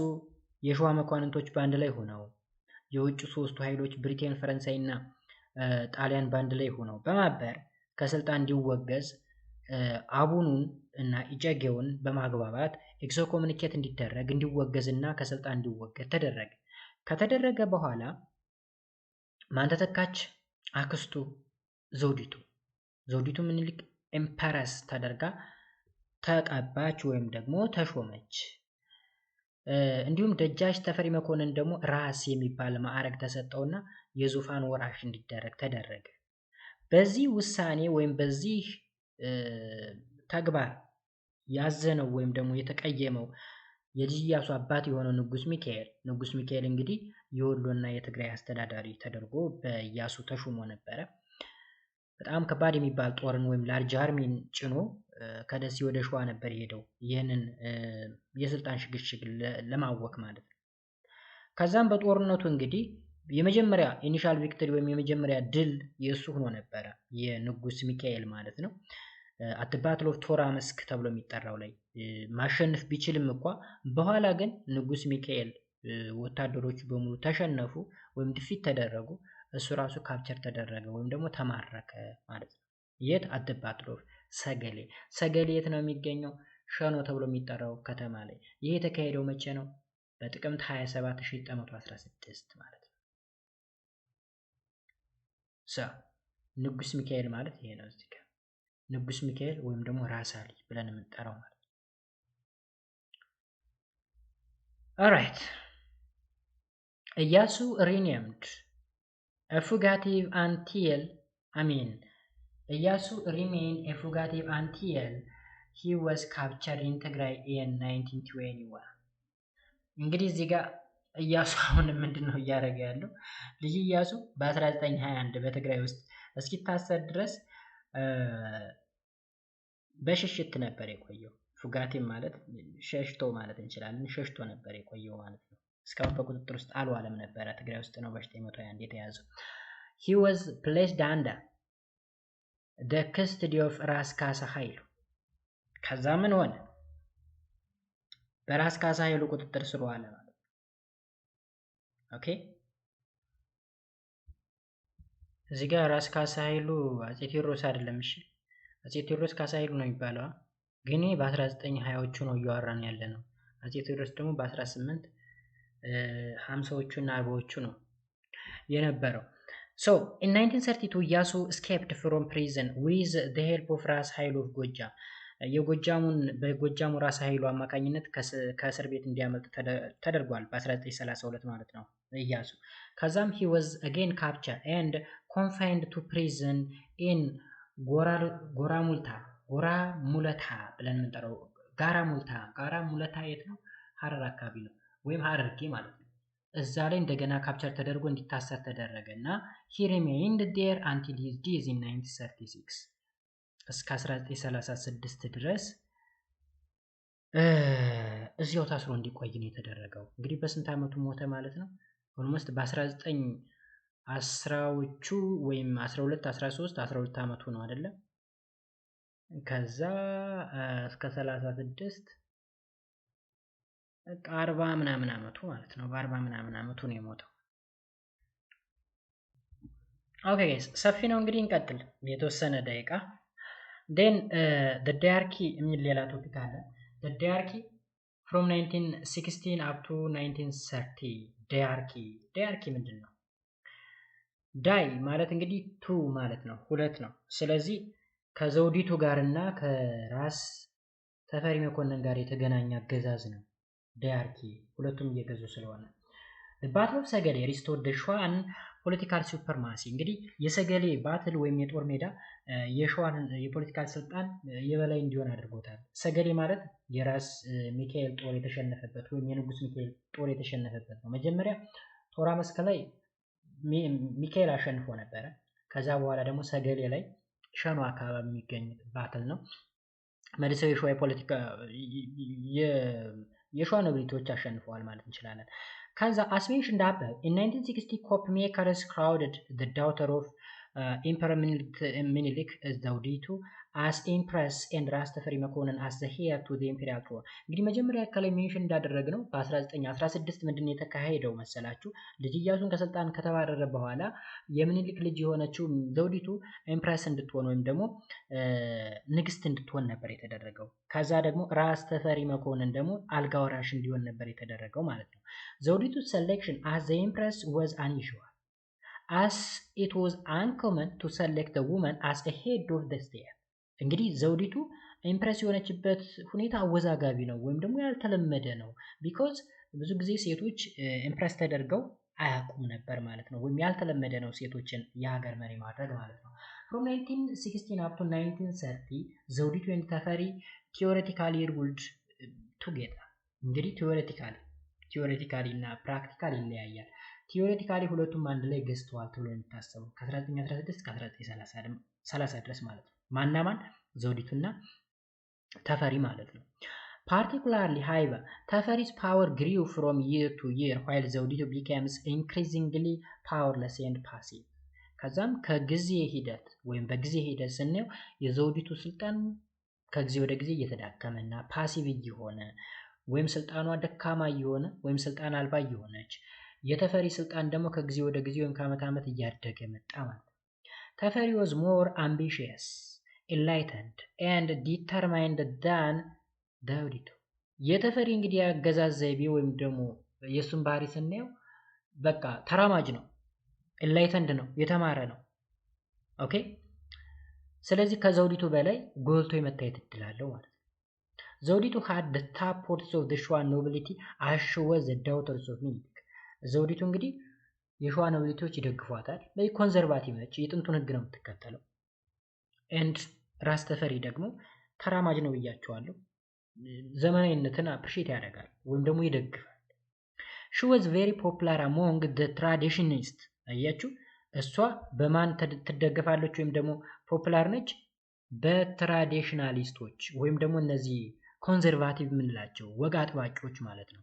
የሸዋ መኳንንቶች ባንድ ላይ ሆነው የውጭ ሶስቱ ኃይሎች ብሪቴን፣ ፈረንሳይ እና ጣሊያን ባንድ ላይ ሆነው በማበር ከስልጣን እንዲወገዝ አቡኑን እና ኢጨጌውን በማግባባት ኤክስኮሙኒኬት እንዲደረግ እንዲወገዝና ከስልጣን እንዲወገድ ተደረገ። ከተደረገ በኋላ ማን ተተካች? አክስቱ ዘውዲቱ ምኒልክ ኤምፐረስ ተደርጋ ተቀባች ወይም ደግሞ ተሾመች። እንዲሁም ደጃች ተፈሪ መኮንን ደግሞ ራስ የሚባል ማዕረግ ተሰጠውና የዙፋን ወራሽ እንዲደረግ ተደረገ። በዚህ ውሳኔ ወይም በዚህ ተግባር ያዘነው ወይም ደግሞ የተቀየመው የልጅ ኢያሱ አባት የሆነው ንጉስ ሚካኤል እንግዲህ የወሎና የትግራይ አስተዳዳሪ ተደርጎ በኢያሱ ተሹሞ ነበረ። በጣም ከባድ የሚባል ጦርን ወይም ላርጅ አርሚን ጭኖ ከደሴ ወደ ሸዋ ነበር የሄደው ይህንን የስልጣን ሽግሽግ ለማወክ ማለት ነው። ከዛም በጦርነቱ እንግዲህ የመጀመሪያ ኢኒሻል ቪክቶሪ ወይም የመጀመሪያ ድል የሱ ሆኖ ነበረ የንጉስ ሚካኤል ማለት ነው። አት ባትል ኦፍ ቶራ መስክ ተብሎ የሚጠራው ላይ ማሸነፍ ቢችልም እንኳን በኋላ ግን ንጉስ ሚካኤል ወታደሮቹ በሙሉ ተሸነፉ ወይም ድፊት ተደረጉ። እሱ ራሱ ካፕቸር ተደረገ ወይም ደግሞ ተማረከ ማለት ነው። የት? አት ባትል ኦፍ ሰገሌ የት ነው የሚገኘው? ሸኖ ተብሎ የሚጠራው ከተማ ላይ። ይሄ የተካሄደው መቼ ነው? በጥቅምት 27 1916 ማለት ነው። ንጉስ ሚካኤል ማለት ይሄ ነው። እዚህ ጋር ንጉስ ሚካኤል ወይም ደግሞ ራስ አሊ ብለን የምንጠራው ማለት ነው። ኦልራይት ኢያሱ renamed a fugitive until ኢያሱ remained a fugitive until he was captured in Tigray in 1921። እንግዲህ እዚህ ጋር ኢያሱ አሁን ምንድነው እያደረገ ያለው? ልጅ ኢያሱ በ1921 በትግራይ ውስጥ እስኪታሰር ድረስ በሽሽት ነበር የቆየው። ፉጋቲቭ ማለት ሸሽቶ ማለት እንችላለን። ሸሽቶ ነበር የቆየው ማለት ነው። እስካሁን በቁጥጥር ውስጥ አልዋለም ነበረ። ትግራይ ውስጥ ነው በ1921 የተያዘው። he was placed under the custody of ራስ ካሳ ኃይሉ። ከዛ ምን ሆነ? በራስ ካሳ ኃይሉ ቁጥጥር ስር ዋለ ማለት ነው። ኦኬ እዚህ ጋር ራስ ካሳ ኃይሉ አፄ ቴዎድሮስ አይደለም። እሺ አፄ ቴዎድሮስ ካሳ ኃይሉ ነው የሚባለው። ግን በ1920ዎቹ ነው እያወራን ያለ ነው። አፄ ቴዎድሮስ ደግሞ በ1850ዎቹ እና 40ዎቹ ነው የነበረው። So in 1932 ኢያሱ escaped from prison with the help of ራስ ኃይሉ of ጎጃም በጎጃሙ ራስ ኃይሉ አማካኝነት ከእስር ቤት እንዲያመልጥ ተደርጓል በ1932 ማለት ነው ኢያሱ። ከዛም he was again captured and confined to prison in ጎራ ሙለታ ብለን የምንጠራው ጋራ ሙለታ የት ነው? ሀረር አካባቢ ነው ወይም ሀረርጌ ማለት ነው። እዛ ላይ እንደገና ካፕቸር ተደርጎ እንዲታሰር ተደረገ እና he remained there until his death in 1936 እስከ 1936 ድረስ እዚያው ታስሮ እንዲቆይ ነው የተደረገው። እንግዲህ በስንት አመቱ ሞተ ማለት ነው? ኦልሞስት በ1910ዎቹ ወይም 12 13 12 አመቱ ነው አይደለ? ከዛ እስከ 36 40 ምናምን አመቱ ማለት ነው። በ40 ምናምን አመቱ ነው የሞተው። ኦኬ ጋይስ ሰፊ ነው እንግዲህ እንቀጥል የተወሰነ ደቂቃ። then the diarchy የሚል ሌላ ቶፒክ አለ። the diarchy from 1916 up to 1930 diarchy ምንድን ነው? ዳይ ማለት እንግዲህ ቱ ማለት ነው፣ ሁለት ነው። ስለዚህ ከዘውዲቱ ጋርና ከራስ ተፈሪ መኮንን ጋር የተገናኘ አገዛዝ ነው ዳያርኪ፣ ሁለቱም እየገዙ ስለሆነ። ባትል ኦፍ ሰገሌ ሪስቶርድ ሸዋን ፖለቲካል ሱፐርማሲ። እንግዲህ የሰገሌ ባትል ወይም የጦር ሜዳ የሸዋን የፖለቲካል ስልጣን የበላይ እንዲሆን አድርጎታል። ሰገሌ ማለት የራስ ሚካኤል ጦር የተሸነፈበት ወይም የንጉስ ሚካኤል ጦር የተሸነፈበት ነው። መጀመሪያ ቶራ መስክ ላይ ሚካኤል አሸንፎ ነበረ። ከዛ በኋላ ደግሞ ሰገሌ ላይ ሸኖ አካባቢ የሚገኝ ባትል ነው። መልሰው የሸዋ የፖለቲካ የሸዋ ነብሪቶች አሸንፈዋል ማለት እንችላለን። ከዛ as mentioned above in 1960 cope makers crowded the daughter of Emperor Minilik ዘውዲቱ as empress and ራስ ተፈሪ መኮንን as the heir to the imperial throne። እንግዲህ መጀመሪያ ከላይ ሜንሽን እንዳደረግነው በ1916 ምንድነው የተካሄደው መሰላችሁ? ልጅ ኢያሱን ከስልጣን ከተባረረ በኋላ የምኒልክ ልጅ የሆነችው ዘውዲቱ ኤምፕረስ እንድትሆን ወይም ደግሞ ንግስት እንድትሆን ነበር የተደረገው። ከዛ ደግሞ ራስ ተፈሪ መኮንን ደግሞ አልጋ ወራሽ እንዲሆን ነበር የተደረገው ማለት ነው። ዘውዲቱ selection as the empress was unusual as it was uncommon to select the woman as a head of the state። እንግዲህ ዘውዲቱ ኢምፕረስ የሆነችበት ሁኔታ አወዛጋቢ ነው ወይም ደግሞ ያልተለመደ ነው። ቢኮዝ ብዙ ጊዜ ሴቶች ኢምፕረስ ተደርገው አያውቁም ነበር ማለት ነው። ወይም ያልተለመደ ነው ሴቶችን የሀገር መሪ ማድረግ ማለት ነው። from 1916 up to 1930 ዘውዲቱ and ተፈሪ theoretically ruled together። እንግዲህ ቲዮሬቲካሊ እና ፕራክቲካሊ ይለያያል። ቲዮሬቲካሊ ሁለቱም አንድ ላይ ገዝተዋል ተብሎ የሚታሰበው ከ1916 እስከ 1930 ድረስ ማለት ነው። ማናማን ዘውዲቱና ተፈሪ ማለት ነው። particularly however ተፈሪ's power grew from year to year while ዘውዲቱ becomes increasingly powerless and passive። ከዛም ከጊዜ ሂደት ወይም በጊዜ ሂደት ስናየው የዘውዲቱ ስልጣን ከጊዜ ወደ ጊዜ እየተዳከመና ፓሲቭ እየሆነ ወይም ስልጣኗ ደካማ እየሆነ ወይም ስልጣን አልባ እየሆነች፣ የተፈሪ ስልጣን ደግሞ ከጊዜ ወደ ጊዜ ወይም ከዓመት ዓመት እያደገ መጣ ማለት ነው። ተፈሪ was more ambitious, enlightened and determined than ዘውዲቱ። የተፈሪ እንግዲህ ያገዛዝ ዘይቤ ወይም ደግሞ የሱን ባህሪ ስናየው በቃ ተራማጅ ነው፣ enlightened ነው፣ የተማረ ነው። ኦኬ። ስለዚህ ከዘውዲቱ በላይ ጎልቶ የመታየት እድል አለው ማለት ነው። ዘውዲቱ had the top posts of the Shwa nobility as she was the daughter of Minilik። ዘውዲቱ እንግዲህ የሸዋ ኖቢሊቲዎች ይደግፏታል። ለዚህ ኮንዘርቫቲቭ ነች፣ የጥንቱን ህግ ነው የምትከተለው። ኤንድ ራስ ተፈሪ ደግሞ ተራማጅ ነው ብያቸዋለሁ። ዘመናዊነትን አፕሪሺየት ያደርጋል ወይም ደግሞ ይደግፋል። she was very popular among the traditionists። አያችሁ፣ እሷ በማን ትደገፋለች ወይም ደግሞ ፖፑላር ነች? በትራዲሽናሊስቶች ወይም ደግሞ እነዚህ ኮንዘርቫቲቭ የምንላቸው ወግ አጥባቂዎች ማለት ነው።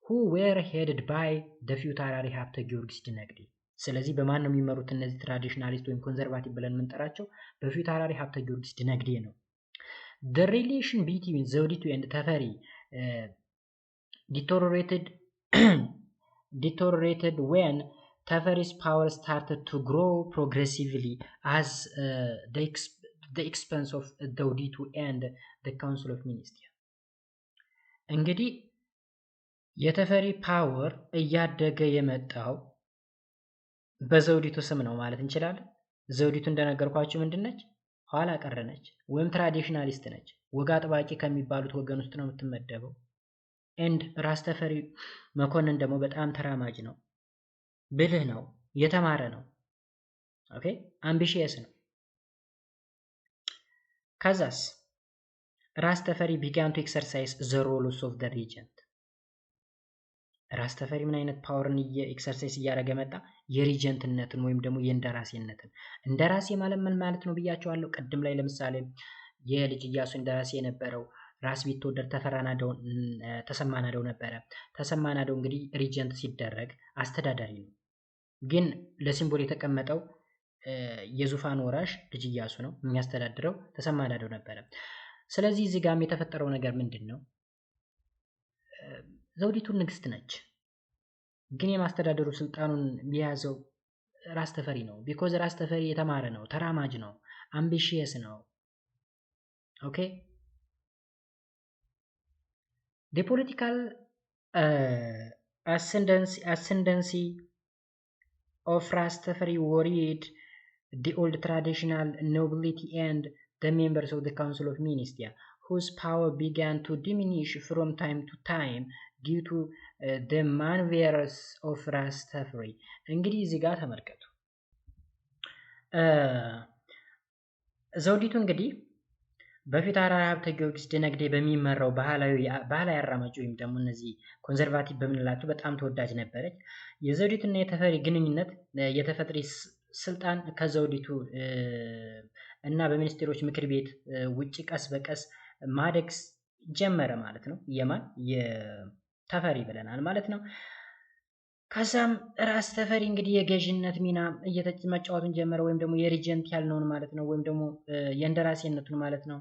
who were headed by the ፊታውራሪ ሀብተ ጊዮርጊስ ዲነግዴ። ስለዚህ በማን ነው የሚመሩት እነዚህ ትራዲሽናሊስት ወይም ኮንዘርቫቲቭ ብለን የምንጠራቸው? በፊታውራሪ ሀብተ ጊዮርጊስ ዲነግዴ ነው። the relation between ዘውዲቱ and ተፈሪ deteriorated when ተፈሪ's power started to grow progressively as the expense of ዘውዲቱ and the council of ministers። እንግዲህ የተፈሪ ፓወር እያደገ የመጣው በዘውዲቱ ስም ነው ማለት እንችላለን። ዘውዲቱ እንደነገርኳችሁ ምንድነች? ኋላ ቀር ነች ወይም ትራዲሽናሊስት ነች። ወግ አጥባቂ ከሚባሉት ወገን ውስጥ ነው የምትመደበው። ኤንድ ራስ ተፈሪ መኮንን ደግሞ በጣም ተራማጅ ነው፣ ብልህ ነው፣ የተማረ ነው። ኦኬ አምቢሺየስ ነው። ከዛስ ራስ ተፈሪ ቢጋን ቱ ኤክሰርሳይዝ ዘ ሮልስ ኦፍ ዘ ሪጀንት። ራስ ተፈሪ ምን አይነት ፓወርን ኤክሰርሳይዝ እያደረገ መጣ? የሪጀንትነትን ወይም ደግሞ የእንደራሴነትን። እንደራሴ ማለት ምን ማለት ነው ብያቸዋለሁ ቅድም ላይ። ለምሳሌ የልጅ ኢያሱ እንደራሴ የነበረው ራስ ቢትወደድ ተሰማ ናደው ነበረ። ተሰማ ናደው እንግዲህ ሪጀንት ሲደረግ አስተዳዳሪ ነው፣ ግን ለሲምቦል የተቀመጠው የዙፋን ወራሽ ልጅ ኢያሱ ነው፣ የሚያስተዳድረው ተሰማ ናደው ነበረ። ስለዚህ እዚህ ጋርም የተፈጠረው ነገር ምንድን ነው? ዘውዲቱ ንግስት ነች፣ ግን የማስተዳደሩ ስልጣኑን የያዘው ራስ ተፈሪ ነው። ቢኮዝ ራስ ተፈሪ የተማረ ነው፣ ተራማጅ ነው፣ አምቢሺየስ ነው። ኦኬ the political ascendancy of ራስ ተፈሪ worried the old traditional nobility and the members of the Council of Ministers, whose power began to diminish from time to time due to the maneuvers of ራስ ተፈሪ። እንግዲህ እዚህ ጋር ተመልከቱ። ዘውዲቱ እንግዲህ በፊት አራራ ሀብተ ጊዮርጊስ ደነግዴ በሚመራው ባህላዊ አራማጅ ወይም ደግሞ እነዚህ ኮንዘርቫቲቭ በምንላቸው በጣም ተወዳጅ ነበረች። የዘውዲቱና የተፈሪ ግንኙነት የተፈጥሪ ስልጣን ከዘውዲቱ እና በሚኒስቴሮች ምክር ቤት ውጪ ቀስ በቀስ ማደግ ጀመረ ማለት ነው። የማን የተፈሪ ብለናል ማለት ነው። ከዛም ራስ ተፈሪ እንግዲህ የገዥነት ሚና መጫወቱን ጀመረ፣ ወይም ደግሞ የሪጀንት ያልነውን ማለት ነው፣ ወይም ደግሞ የእንደራሴነቱን ማለት ነው።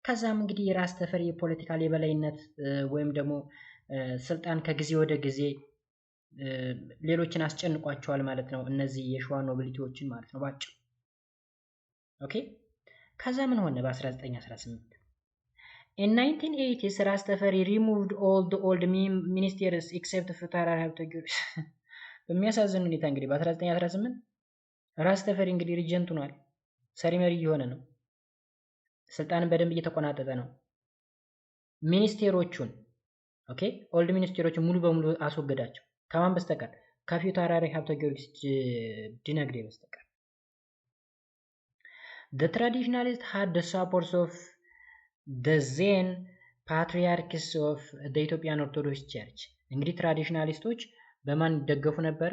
ከዛም እንግዲህ የራስ ተፈሪ የፖለቲካል የበላይነት ወይም ደግሞ ስልጣን ከጊዜ ወደ ጊዜ ሌሎችን አስጨንቋቸዋል ማለት ነው፣ እነዚህ የሸዋ ኖቢሊቲዎችን ማለት ነው ባጭሩ። ኦኬ ከዛ ምን ሆነ? በ1918 in 1980s ራስ ተፈሪ removed all the old ministers except ፊታውራሪ ሀብተ ጊዮርጊስ። በሚያሳዝን ሁኔታ እንግዲህ በ1918 ራስ ተፈሪ እንግዲህ ሪጀንት ሆኗል፣ ሰሪ መሪ እየሆነ ነው፣ ስልጣንን በደንብ እየተቆናጠጠ ነው። ሚኒስቴሮቹን ኦኬ ኦልድ ሚኒስቴሮቹን ሙሉ በሙሉ አስወገዳቸው። ከማን በስተቀር? ከፊታውራሪ ሀብተ ጊዮርጊስ ዲነግዴ በስተቀር። the traditionalists had the support of the then patriarchs of the Ethiopian Orthodox Church። እንግዲህ ትራዲሽናሊስቶች በማን ይደገፉ ነበረ?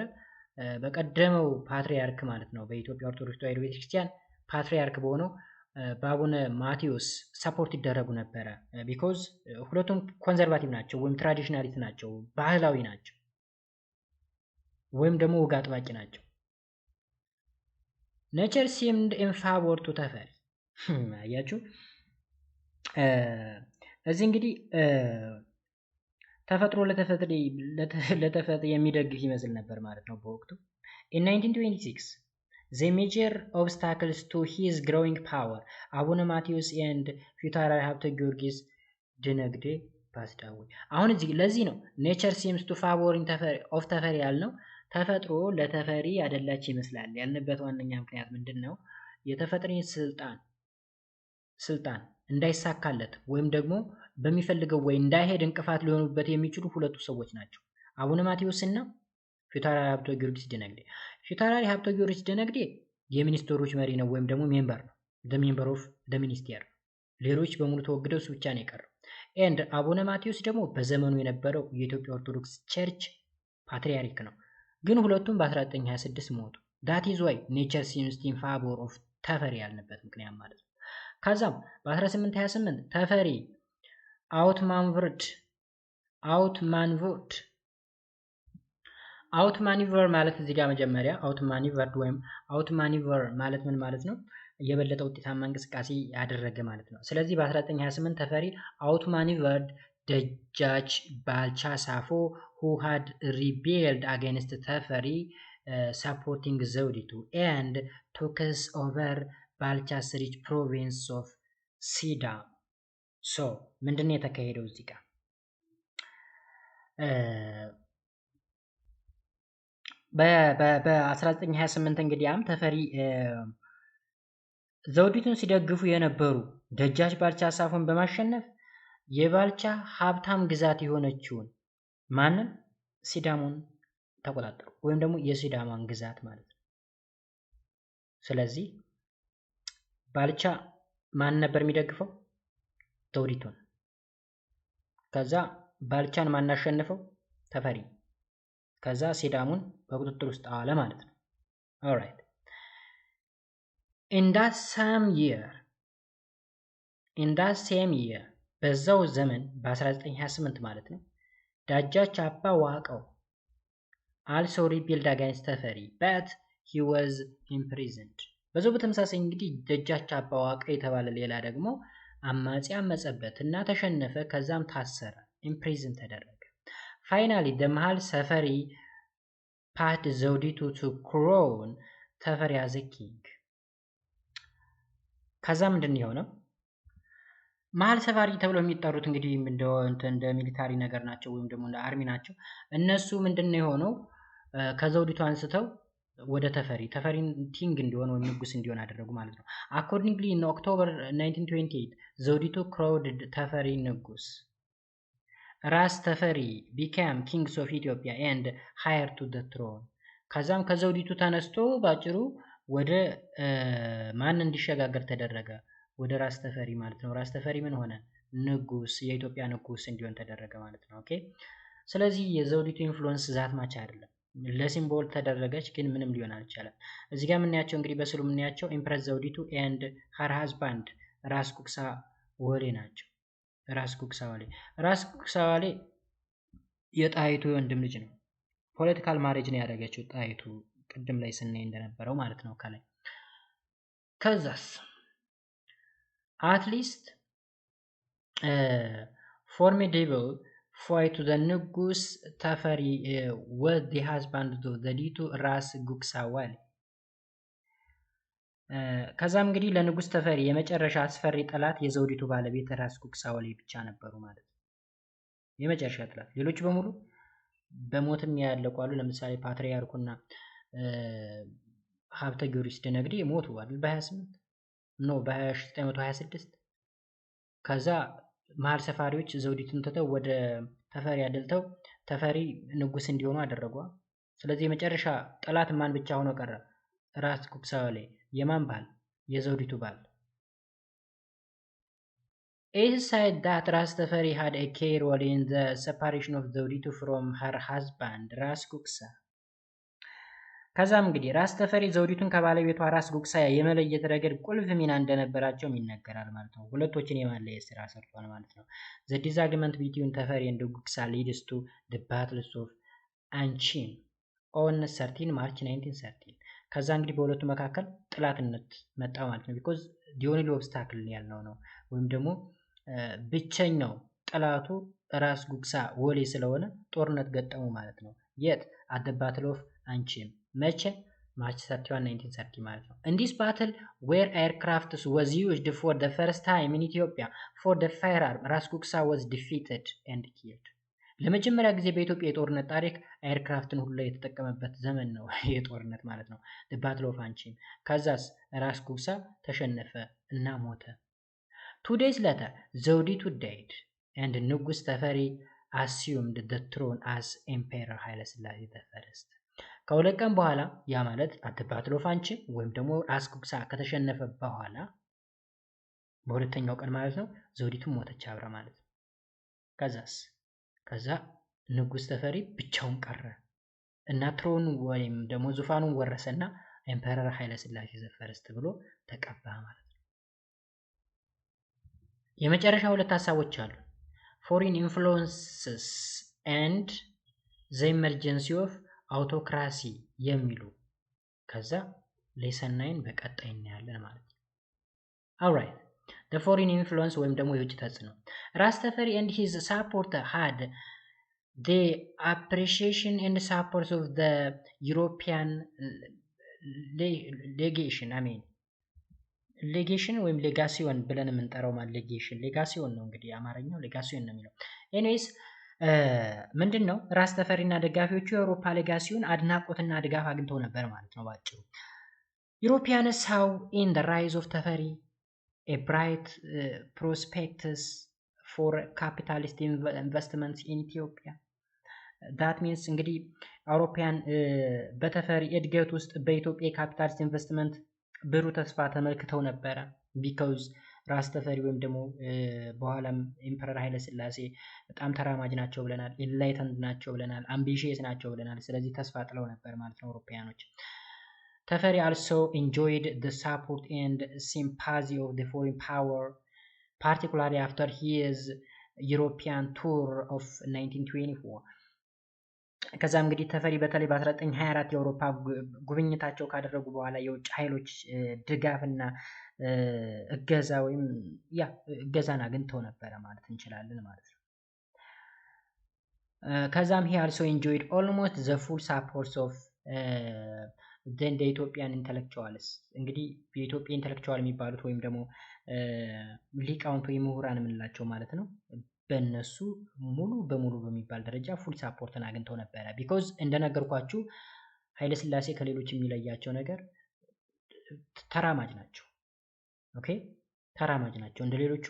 በቀደመው ፓትሪያርክ ማለት ነው፣ በኢትዮጵያ ኦርቶዶክስ ተዋሕዶ ቤተክርስቲያን ፓትሪያርክ በሆነው በአቡነ ማቴዎስ ሰፖርት ይደረጉ ነበረ። ቢኮዝ ሁለቱም ኮንዘርቫቲቭ ናቸው ወይም ትራዲሽናሊስት ናቸው፣ ባህላዊ ናቸው ወይም ደግሞ ወግ አጥባቂ ናቸው። ኔቸር ሲምድ ኢን ፋቮር ቱ ተፈሪ። አያችሁ እዚህ እንግዲህ ተፈጥሮ ለተፈጥሮ የሚደግፍ ይመስል ነበር ማለት ነው በወቅቱ። in 1926 the major obstacles to his growing power አቡነ ማቴዎስ and ፊታውራሪ ሀብተ ጊዮርጊስ ዲነግዴ passed away። አሁን እዚህ ለዚህ ነው ኔቸር ሲምስ ቱ ፋቮር ኦፍ ተፈሪ ያልነው። ተፈጥሮ ለተፈሪ ያደላች ይመስላል ያልንበት ዋነኛ ምክንያት ምንድን ነው? የተፈጥሪ ስልጣን እንዳይሳካለት ወይም ደግሞ በሚፈልገው ወይ እንዳይሄድ እንቅፋት ሊሆኑበት የሚችሉ ሁለቱ ሰዎች ናቸው፣ አቡነ ማቴዎስ እና ፊታውራሪ ሀብተ ጊዮርጊስ ዲነግዴ። ፊታውራሪ ሀብተ ጊዮርጊስ ዲነግዴ የሚኒስትሮች መሪ ነው ወይም ደግሞ ሜምበር ነው፣ ሜምበር ኦፍ ሚኒስቴር። ሌሎች በሙሉ ተወግደው እሱ ብቻ ነው የቀረው። ኤንድ አቡነ ማቴዎስ ደግሞ በዘመኑ የነበረው የኢትዮጵያ ኦርቶዶክስ ቸርች ፓትሪያርክ ነው። ግን ሁለቱም በ1926 ሞቱ። ዳት ኢዝ ዋይ ኔቸር ሲምስ ኢን ፋቮር ኦፍ ተፈሪ ያልንበት ምክንያት ማለት ነው። ከዛም በ1828 ተፈሪ አውትማኒቨር ማለት እዚህ ጋር መጀመሪያ አውትማኒቨርድ ወይም አውትማኒቨር ማለት ምን ማለት ነው? የበለጠ ውጤታማ እንቅስቃሴ ያደረገ ማለት ነው። ስለዚህ በ1928 ተፈሪ አውትማኒቨርድ ደጃች ባልቻ ሳፎ who had rebelled against ተፈሪ supporting ዘውዲቱ and took over ባልቻስ ሪች ፕሮቪንስ ኦፍ ሲዳም። ሶ ምንድነው የተካሄደው እዚህ ጋር? በ1928 እንግዲህ ተፈሪ ዘውዲቱን ሲደግፉ የነበሩ ደጃች ባልቻ አሳፉን በማሸነፍ የባልቻ ሀብታም ግዛት የሆነችውን ማንን ሲዳሞን ተቆጣጠሩ፣ ወይም ደግሞ የሲዳማን ግዛት ማለት ነው። ስለዚህ ባልቻ ማን ነበር የሚደግፈው? ዘውዲቱን። ከዛ ባልቻን ማን አሸነፈው? ተፈሪ። ከዛ ሲዳሙን በቁጥጥር ውስጥ አዋለ ማለት ነው። ኦልራይት in that same year በዛው ዘመን በ1928 ማለት ነው ዳጃች አባ ዋቀው also rebelled against ተፈሪ but he was imprisoned። በዛው በተመሳሳይ እንግዲህ ደጃች አባ ዋቀው የተባለ ሌላ ደግሞ አማጺያን መጸበት እና ተሸነፈ። ከዛም ታሰረ፣ ኢምፕሪዝን ተደረገ። ፋይናሊ ደመሃል ሰፈሪ ፓት ዘውዲቱ to crown ተፈሪ as a king። ከዛ ምንድን የሆነው መሃል ሰፋሪ ተብለው የሚጠሩት እንግዲህ እንደ ሚሊታሪ ነገር ናቸው ወይም ደግሞ እንደ አርሚ ናቸው። እነሱ ምንድን የሆነው ከዘውዲቱ አንስተው ወደ ተፈሪን ኪንግ እንዲሆን ወይም ንጉስ እንዲሆን አደረጉ ማለት ነው። አኮርዲንግሊ in October 1928 ዘውዲቱ crowned ተፈሪ ንጉስ። ራስ ተፈሪ became kings of Ethiopia and hired to the throne። ከዛም ከዘውዲቱ ተነስቶ ባጭሩ ወደ ማን እንዲሸጋገር ተደረገ? ወደ ራስ ተፈሪ ማለት ነው። ራስ ተፈሪ ምን ሆነ? ንጉስ፣ የኢትዮጵያ ንጉስ እንዲሆን ተደረገ ማለት ነው። ኦኬ። ስለዚህ የዘውዲቱ ኢንፍሉዌንስ ዛት ማች አይደለም፣ ለሲምቦል ተደረገች፣ ግን ምንም ሊሆን አልቻለም። እዚህ ጋር የምናያቸው እንግዲህ በስሉ የምናያቸው ኢምፕረስ ዘውዲቱ ኤንድ ሀር ሃዝባንድ ራስ ኩክሳ ወሌ ናቸው። ራስ ኩክሳ ወሌ የጣይቱ የወንድም ልጅ ነው። ፖለቲካል ማሬጅ ነው ያደረገችው ጣይቱ፣ ቅድም ላይ ስናይ እንደነበረው ማለት ነው ከላይ። ከዛስ አትሊስት formidable fight to the ንጉስ ተፈሪ was the husband of ዘውዲቱ ራስ ጉክሳ ወሌ። ከዛም እንግዲህ ለንጉስ ተፈሪ የመጨረሻ አስፈሪ ጠላት የዘውዲቱ ባለቤት ራስ ጉክሳ ወሌ ብቻ ነበሩ ማለት ነው። የመጨረሻ ጠላት፣ ሌሎች በሙሉ በሞትም ያለቁ አሉ። ለምሳሌ ፓትሪያርኩና ሀብተ ጊዮርጊስ ደነግዴ ሞቱ አይደል በ1926። ከዛ መሃል ሰፋሪዎች ዘውዲቱን ትተው ወደ ተፈሪ አደልተው ተፈሪ ንጉስ እንዲሆኑ አደረጓ። ስለዚህ የመጨረሻ ጠላት ማን ብቻ ሆኖ ቀረ? ራስ ጉክሳ ወሌ። የማን ባል? የዘውዲቱ ባል። It is said that ራስ ተፈሪ had a key role in the separation of ዘውዲቱ from her husband ራስ ጉክሳ። ከዛም እንግዲህ ራስ ተፈሪ ዘውዲቱን ከባለቤቷ ራስ ጉክሳ የመለየት ረገድ ቁልፍ ሚና እንደነበራቸውም ይነገራል ማለት ነው። ሁለቶችን የማለየት ስራ ሰርቷል ማለት ነው። The disagreement between ተፈሪ and ጉክሳ leads to the battles of አንቺን on 13 March 1913። ከዛ እንግዲህ በሁለቱ መካከል ጥላትነት መጣ ማለት ነው። because the only obstacle ያልነው ነው ወይም ደግሞ ብቸኛው ጠላቱ ራስ ጉክሳ ወሌ ስለሆነ ጦርነት ገጠሙ ማለት ነው። የት? at the battle of አንቺን መቼ? March 31 1930 ማለት ነው። In this battle where aircrafts was used for the first time in Ethiopia for the firearm ራስ ጉክሳ was defeated and killed። ለመጀመሪያ ጊዜ በኢትዮጵያ የጦርነት ታሪክ ኤርክራፍትን ሁሉ የተጠቀመበት ዘመን ነው የጦርነት ማለት ነው። the battle of አንቺን። ከዛስ ራስ ጉክሳ ተሸነፈ እና ሞተ። 2 days later ዘውዲቱ died and ንጉስ ተፈሪ assumed the throne as Emperor ኃይለ ሥላሴ the first። ከሁለት ቀን በኋላ ያ ማለት at the battle of አንቺን ወይም ደግሞ ራስ ጉክሳ ከተሸነፈ በኋላ በሁለተኛው ቀን ማለት ነው ዘውዲቱ ሞተች አብራ ማለት ነው። ከዛ ንጉስ ተፈሪ ብቻውን ቀረ እና ትሮኑ ወይም ደግሞ ዙፋኑን ወረሰና ኤምፐረር ኃይለ ሥላሴ the first ብሎ ተቀባ ማለት ነው። የመጨረሻ ሁለት ሐሳቦች አሉ። foreign influences and the emergency of autocracy የሚሉ። ከዛ ሌሰን 9 በቀጣይ እናያለን ማለት ነው። alright the foreign influence ወይም ደግሞ የውጭ ተጽዕኖ። ራስ ተፈሪ and his supporter had the appreciation and support of the European ሌጌሽን ወይም ሌጋሲዮን ብለን የምንጠራው ማለት ሌጌሽን ሌጋሲዮን ነው እንግዲህ አማርኛው ሌጋሲዮን ነው የሚለው። ኤኒዌይስ ምንድነው ራስ ተፈሪና ደጋፊዎቹ የአውሮፓ ሌጋሲውን አድናቆትና ድጋፍ አግኝተው ነበር ማለት ነው ባጭሩ። Europeans saw in the rise of ተፈሪ a bright prospectus for capitalist investments in Ethiopia. that means እንግዲህ አውሮፓያን በተፈሪ እድገት ውስጥ በኢትዮጵያ የካፒታሊስት ኢንቨስትመንት ብሩህ ተስፋ ተመልክተው ነበረ። because ራስ ተፈሪ ወይም ደግሞ በኋላም ኢምፐረር ኃይለ ሥላሴ በጣም ተራማጅ ናቸው ብለናል፣ ኢንላይተንድ ናቸው ብለናል፣ አምቢሺየስ ናቸው ብለናል። ስለዚህ ተስፋ ጥለው ነበር ማለት ነው አውሮፓያኖች። ተፈሪ also enjoyed the support and sympathy of the foreign power, particularly after his European tour of 1924. ከዛም እንግዲህ ተፈሪ በተለይ በ1924 የአውሮፓ ጉብኝታቸው ካደረጉ በኋላ የውጭ ኃይሎች ድጋፍና እገዛ ወይም እገዛን አግኝተው ነበረ ማለት እንችላለን ማለት ነው። ከዛም he also enjoyed almost the full support of then the Ethiopian intellectuals እንግዲህ የኢትዮጵያ ኢንተሌክቹዋል የሚባሉት ወይም ደግሞ ሊቃውንት ወይም ምሁራን የምንላቸው ማለት ነው በእነሱ ሙሉ በሙሉ በሚባል ደረጃ ፉል ሳፖርትን አግኝተው ነበረ። ቢኮዝ እንደነገርኳችሁ ኃይለ ሥላሴ ከሌሎች የሚለያቸው ነገር ተራማጅ ናቸው። ኦኬ ተራማጅ ናቸው። እንደሌሎቹ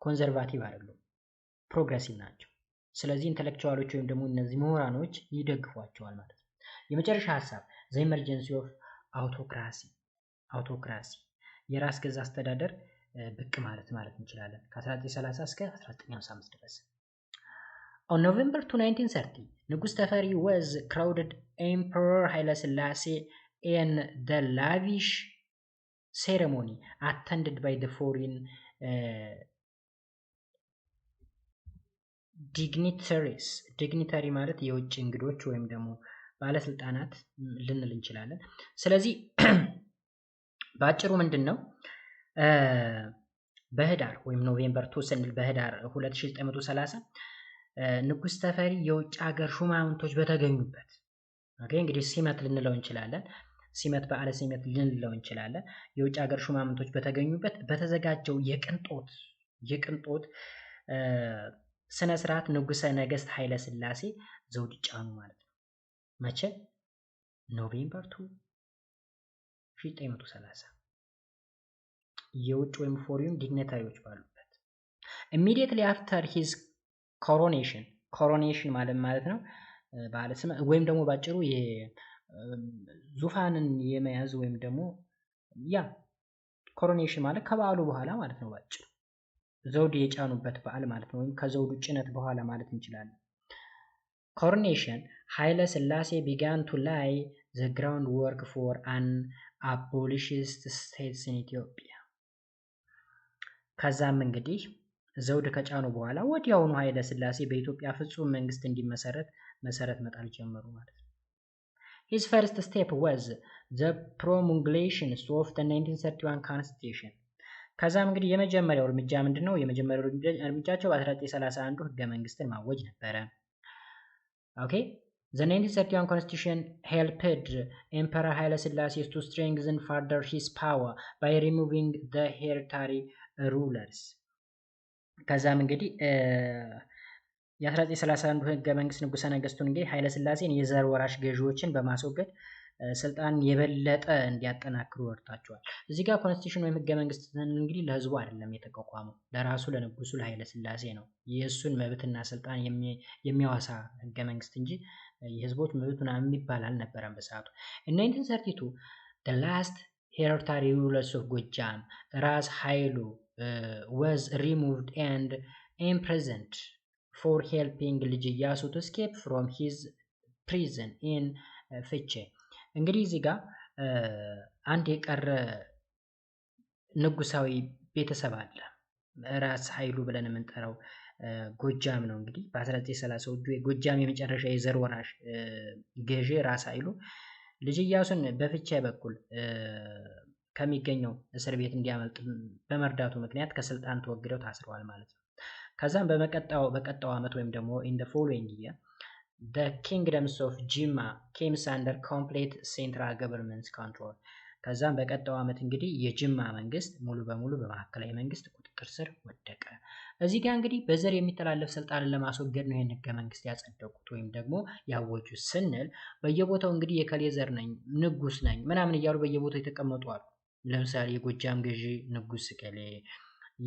ኮንዘርቫቲቭ አይደሉም፣ ፕሮግሬሲቭ ናቸው። ስለዚህ ኢንተሌክቹዋሎች ወይም ደግሞ እነዚህ ምሁራኖች ይደግፏቸዋል ማለት ነው። የመጨረሻ ሀሳብ ዘ ኢመርጀንሲ ኦፍ አውቶክራሲ የራስ ገዝ አስተዳደር ብቅ ማለት እንችላለን ከ1930 እስከ 1955 ድረስ። On November 2, 1930 ንጉስ ተፈሪ was crowned Emperor ኃይለ ሥላሴ in the lavish ceremony attended by the foreign dignitaries. dignitary ማለት የውጭ እንግዶች ወይም ደግሞ ባለስልጣናት ልንል እንችላለን። ስለዚህ ባጭሩ ምንድነው በህዳር ወይም ኖቬምበር 2 ስንል በህዳር 2930 ንጉስ ተፈሪ የውጭ ሀገር ሹማምንቶች በተገኙበት ኦኬ እንግዲህ ሲመት ልንለው እንችላለን። ሲመት በዓለ ሲመት ልንለው እንችላለን። የውጭ ሀገር ሹማምንቶች በተገኙበት በተዘጋጀው የቅንጦት ስነ ስርዓት ንጉሰ ነገስት ኃይለ ሥላሴ ዘውድ ጫኑ ማለት ነው። መቼ? ኖቬምበር 2 1930 የውጭ ወይም ፎሪን ዲግኒታሪዎች ባሉበት immediately after his coronation ማለት ነው ባለ ስም ወይም ደግሞ ባጭሩ ዙፋንን የመያዝ ወይም ደግሞ ኮሮኔሽን ማለት ከበዓሉ በኋላ ማለት ነው ባጭሩ ዘውድ የጫኑበት በዓል ማለት ነው ወይም ከዘውዱ ጭነት በኋላ ማለት እንችላለን። coronation ኃይለ ሥላሴ began to lay the groundwork for an abolitionist states in Ethiopia. ከዛም እንግዲህ ዘውድ ከጫኑ በኋላ ወዲያውኑ ኃይለ ሥላሴ በኢትዮጵያ ፍጹም መንግስት እንዲመሰረት መሰረት መጣል ጀመሩ ማለት ነው። His first step was the promulgation of the 1931 constitution. ከዛም እንግዲህ የመጀመሪያው እርምጃ ምንድነው? የመጀመሪያው እርምጃቸው በ1931 ህገ መንግስትን ማወጅ ነበረ። ኦኬ The 1931 constitution helped Emperor Haile Selassie to strengthen further his power by removing the hereditary rulers. ከዛም እንግዲህ የ1931 ህገ መንግስት ንጉሰ ነገስቱን እንግዲህ ኃይለ ሥላሴን የዘር ወራሽ ገዢዎችን በማስወገድ ስልጣን የበለጠ እንዲያጠናክሩ ወርታቸዋል። እዚህ ጋር ኮንስቲቱሽን ወይም ህገ መንግስት እንግዲህ ለህዝቡ አይደለም የተቋቋመው ለራሱ ለንጉሱ ለኃይለ ሥላሴ ነው። የእሱን መብትና ስልጣን የሚያዋሳ ህገ መንግስት እንጂ የህዝቦች መብት ምናምን የሚባል አልነበረም በሰዓቱ። In 1932 the last hereditary rulers of Gojam ራስ ኃይሉ was removed and imprisoned for helping ልጅ ኢያሱ to escape from his prison in Fiche. እንግዲህ እዚህ ጋር አንድ የቀረ ንጉሳዊ ቤተሰብ አለ ራስ ኃይሉ ብለን የምንጠራው ጎጃም ነው። እንግዲህ በ1930ዎቹ የጎጃም የመጨረሻ የዘር ወራሽ ገዢ ራስ ኃይሉ ልጅ ኢያሱን በፍቼ በኩል ከሚገኘው እስር ቤት እንዲያመልጥ በመርዳቱ ምክንያት ከስልጣን ተወግደው ታስረዋል ማለት ነው። ከዛም በቀጣው ዓመት ወይም ደግሞ in the following year the kingdoms of Jimma came under complete central government control. ከዛም በቀጣው ዓመት እንግዲህ የጅማ መንግስት ሙሉ በሙሉ በማዕከላዊ መንግስት ቁጥጥር ስር ወደቀ። እዚህ ጋር እንግዲህ በዘር የሚተላለፍ ስልጣንን ለማስወገድ ነው ይሄን ህገ መንግስት ያጸደቁት ወይም ደግሞ ያወጁት ስንል በየቦታው እንግዲህ የከሌ ዘር ነኝ ንጉስ ነኝ ምናምን እያሉ በየቦታው የተቀመጡ አሉ። ለምሳሌ የጎጃም ገዢ ንጉስ እከሌ፣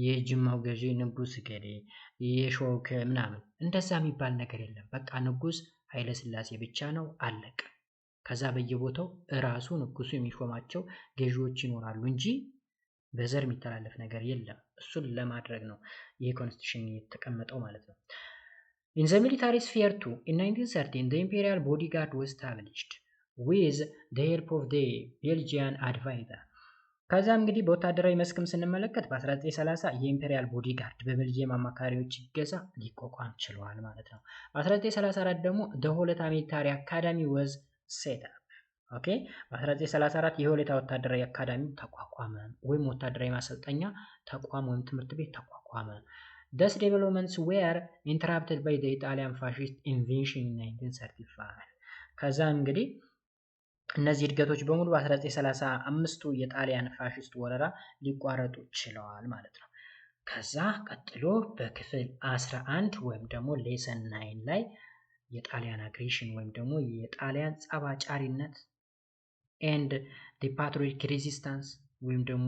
የጅማው ገዢ ንጉስ እከሌ፣ የሸዋው ምናምን እንደዛ የሚባል ነገር የለም። በቃ ንጉስ ኃይለ ሥላሴ ብቻ ነው አለቀ። ከዛ በየቦታው እራሱ ንጉሱ የሚሾማቸው ገዢዎች ይኖራሉ እንጂ በዘር የሚተላለፍ ነገር የለም። እሱን ለማድረግ ነው ይሄ ኮንስቲቱሽን የተቀመጠው ማለት ነው። In the military sphere too, in 1913 the imperial bodyguard was established with the help of the Belgian advisor. ከዛም እንግዲህ በወታደራዊ መስክም ስንመለከት በ1930 የኢምፔሪያል ቦዲጋርድ በቤልጂየም አማካሪዎች ይገዛ ሊቋቋም ችሏል ማለት ነው። በ1934 ደግሞ the Holeta Military Academy was set up. ኦኬ በ1934 የሆሌታ ወታደራዊ አካዳሚ ተቋቋመ ወይም ወታደራዊ ማሰልጠኛ ተቋም ወይም ትምህርት ቤት ተቋቋመ። Thus developments were interrupted by the Italian fascist invasion in 1935. ከዛ እንግዲህ እነዚህ እድገቶች በሙሉ በ1935ቱ የጣሊያን ፋሽስት ወረራ ሊቋረጡ ችለዋል ማለት ነው። ከዛ ቀጥሎ በክፍል 11 ወይም ደግሞ ሌሰን 9 ላይ የጣሊያን አግሬሽን ወይም ደግሞ የጣሊያን ጸባጫሪነት and the patriotic resistance ወይም ደግሞ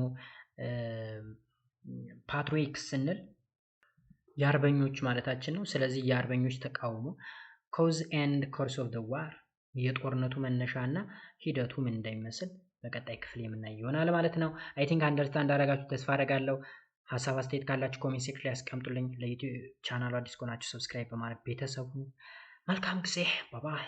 ፓትሪዮቲክ ስንል የአርበኞች ማለታችን ነው። ስለዚህ የአርበኞች ተቃውሞ cause and course of the war የጦርነቱ መነሻና ሂደቱ ምን እንደሚመስል በቀጣይ ክፍል የምናይ ይሆናል ማለት ነው። አይ ቲንክ አንደርስታንድ አደረጋችሁ ተስፋ አደርጋለሁ። ሀሳብ አስተያየት ካላችሁ ኮሜንት ሴክሽን ላይ አስቀምጡልኝ። ለዩቲዩብ ቻናሉ አዲስ ከሆናችሁ ሰብስክራይብ በማድረግ ቤተሰቡ መልካም ጊዜ ባይ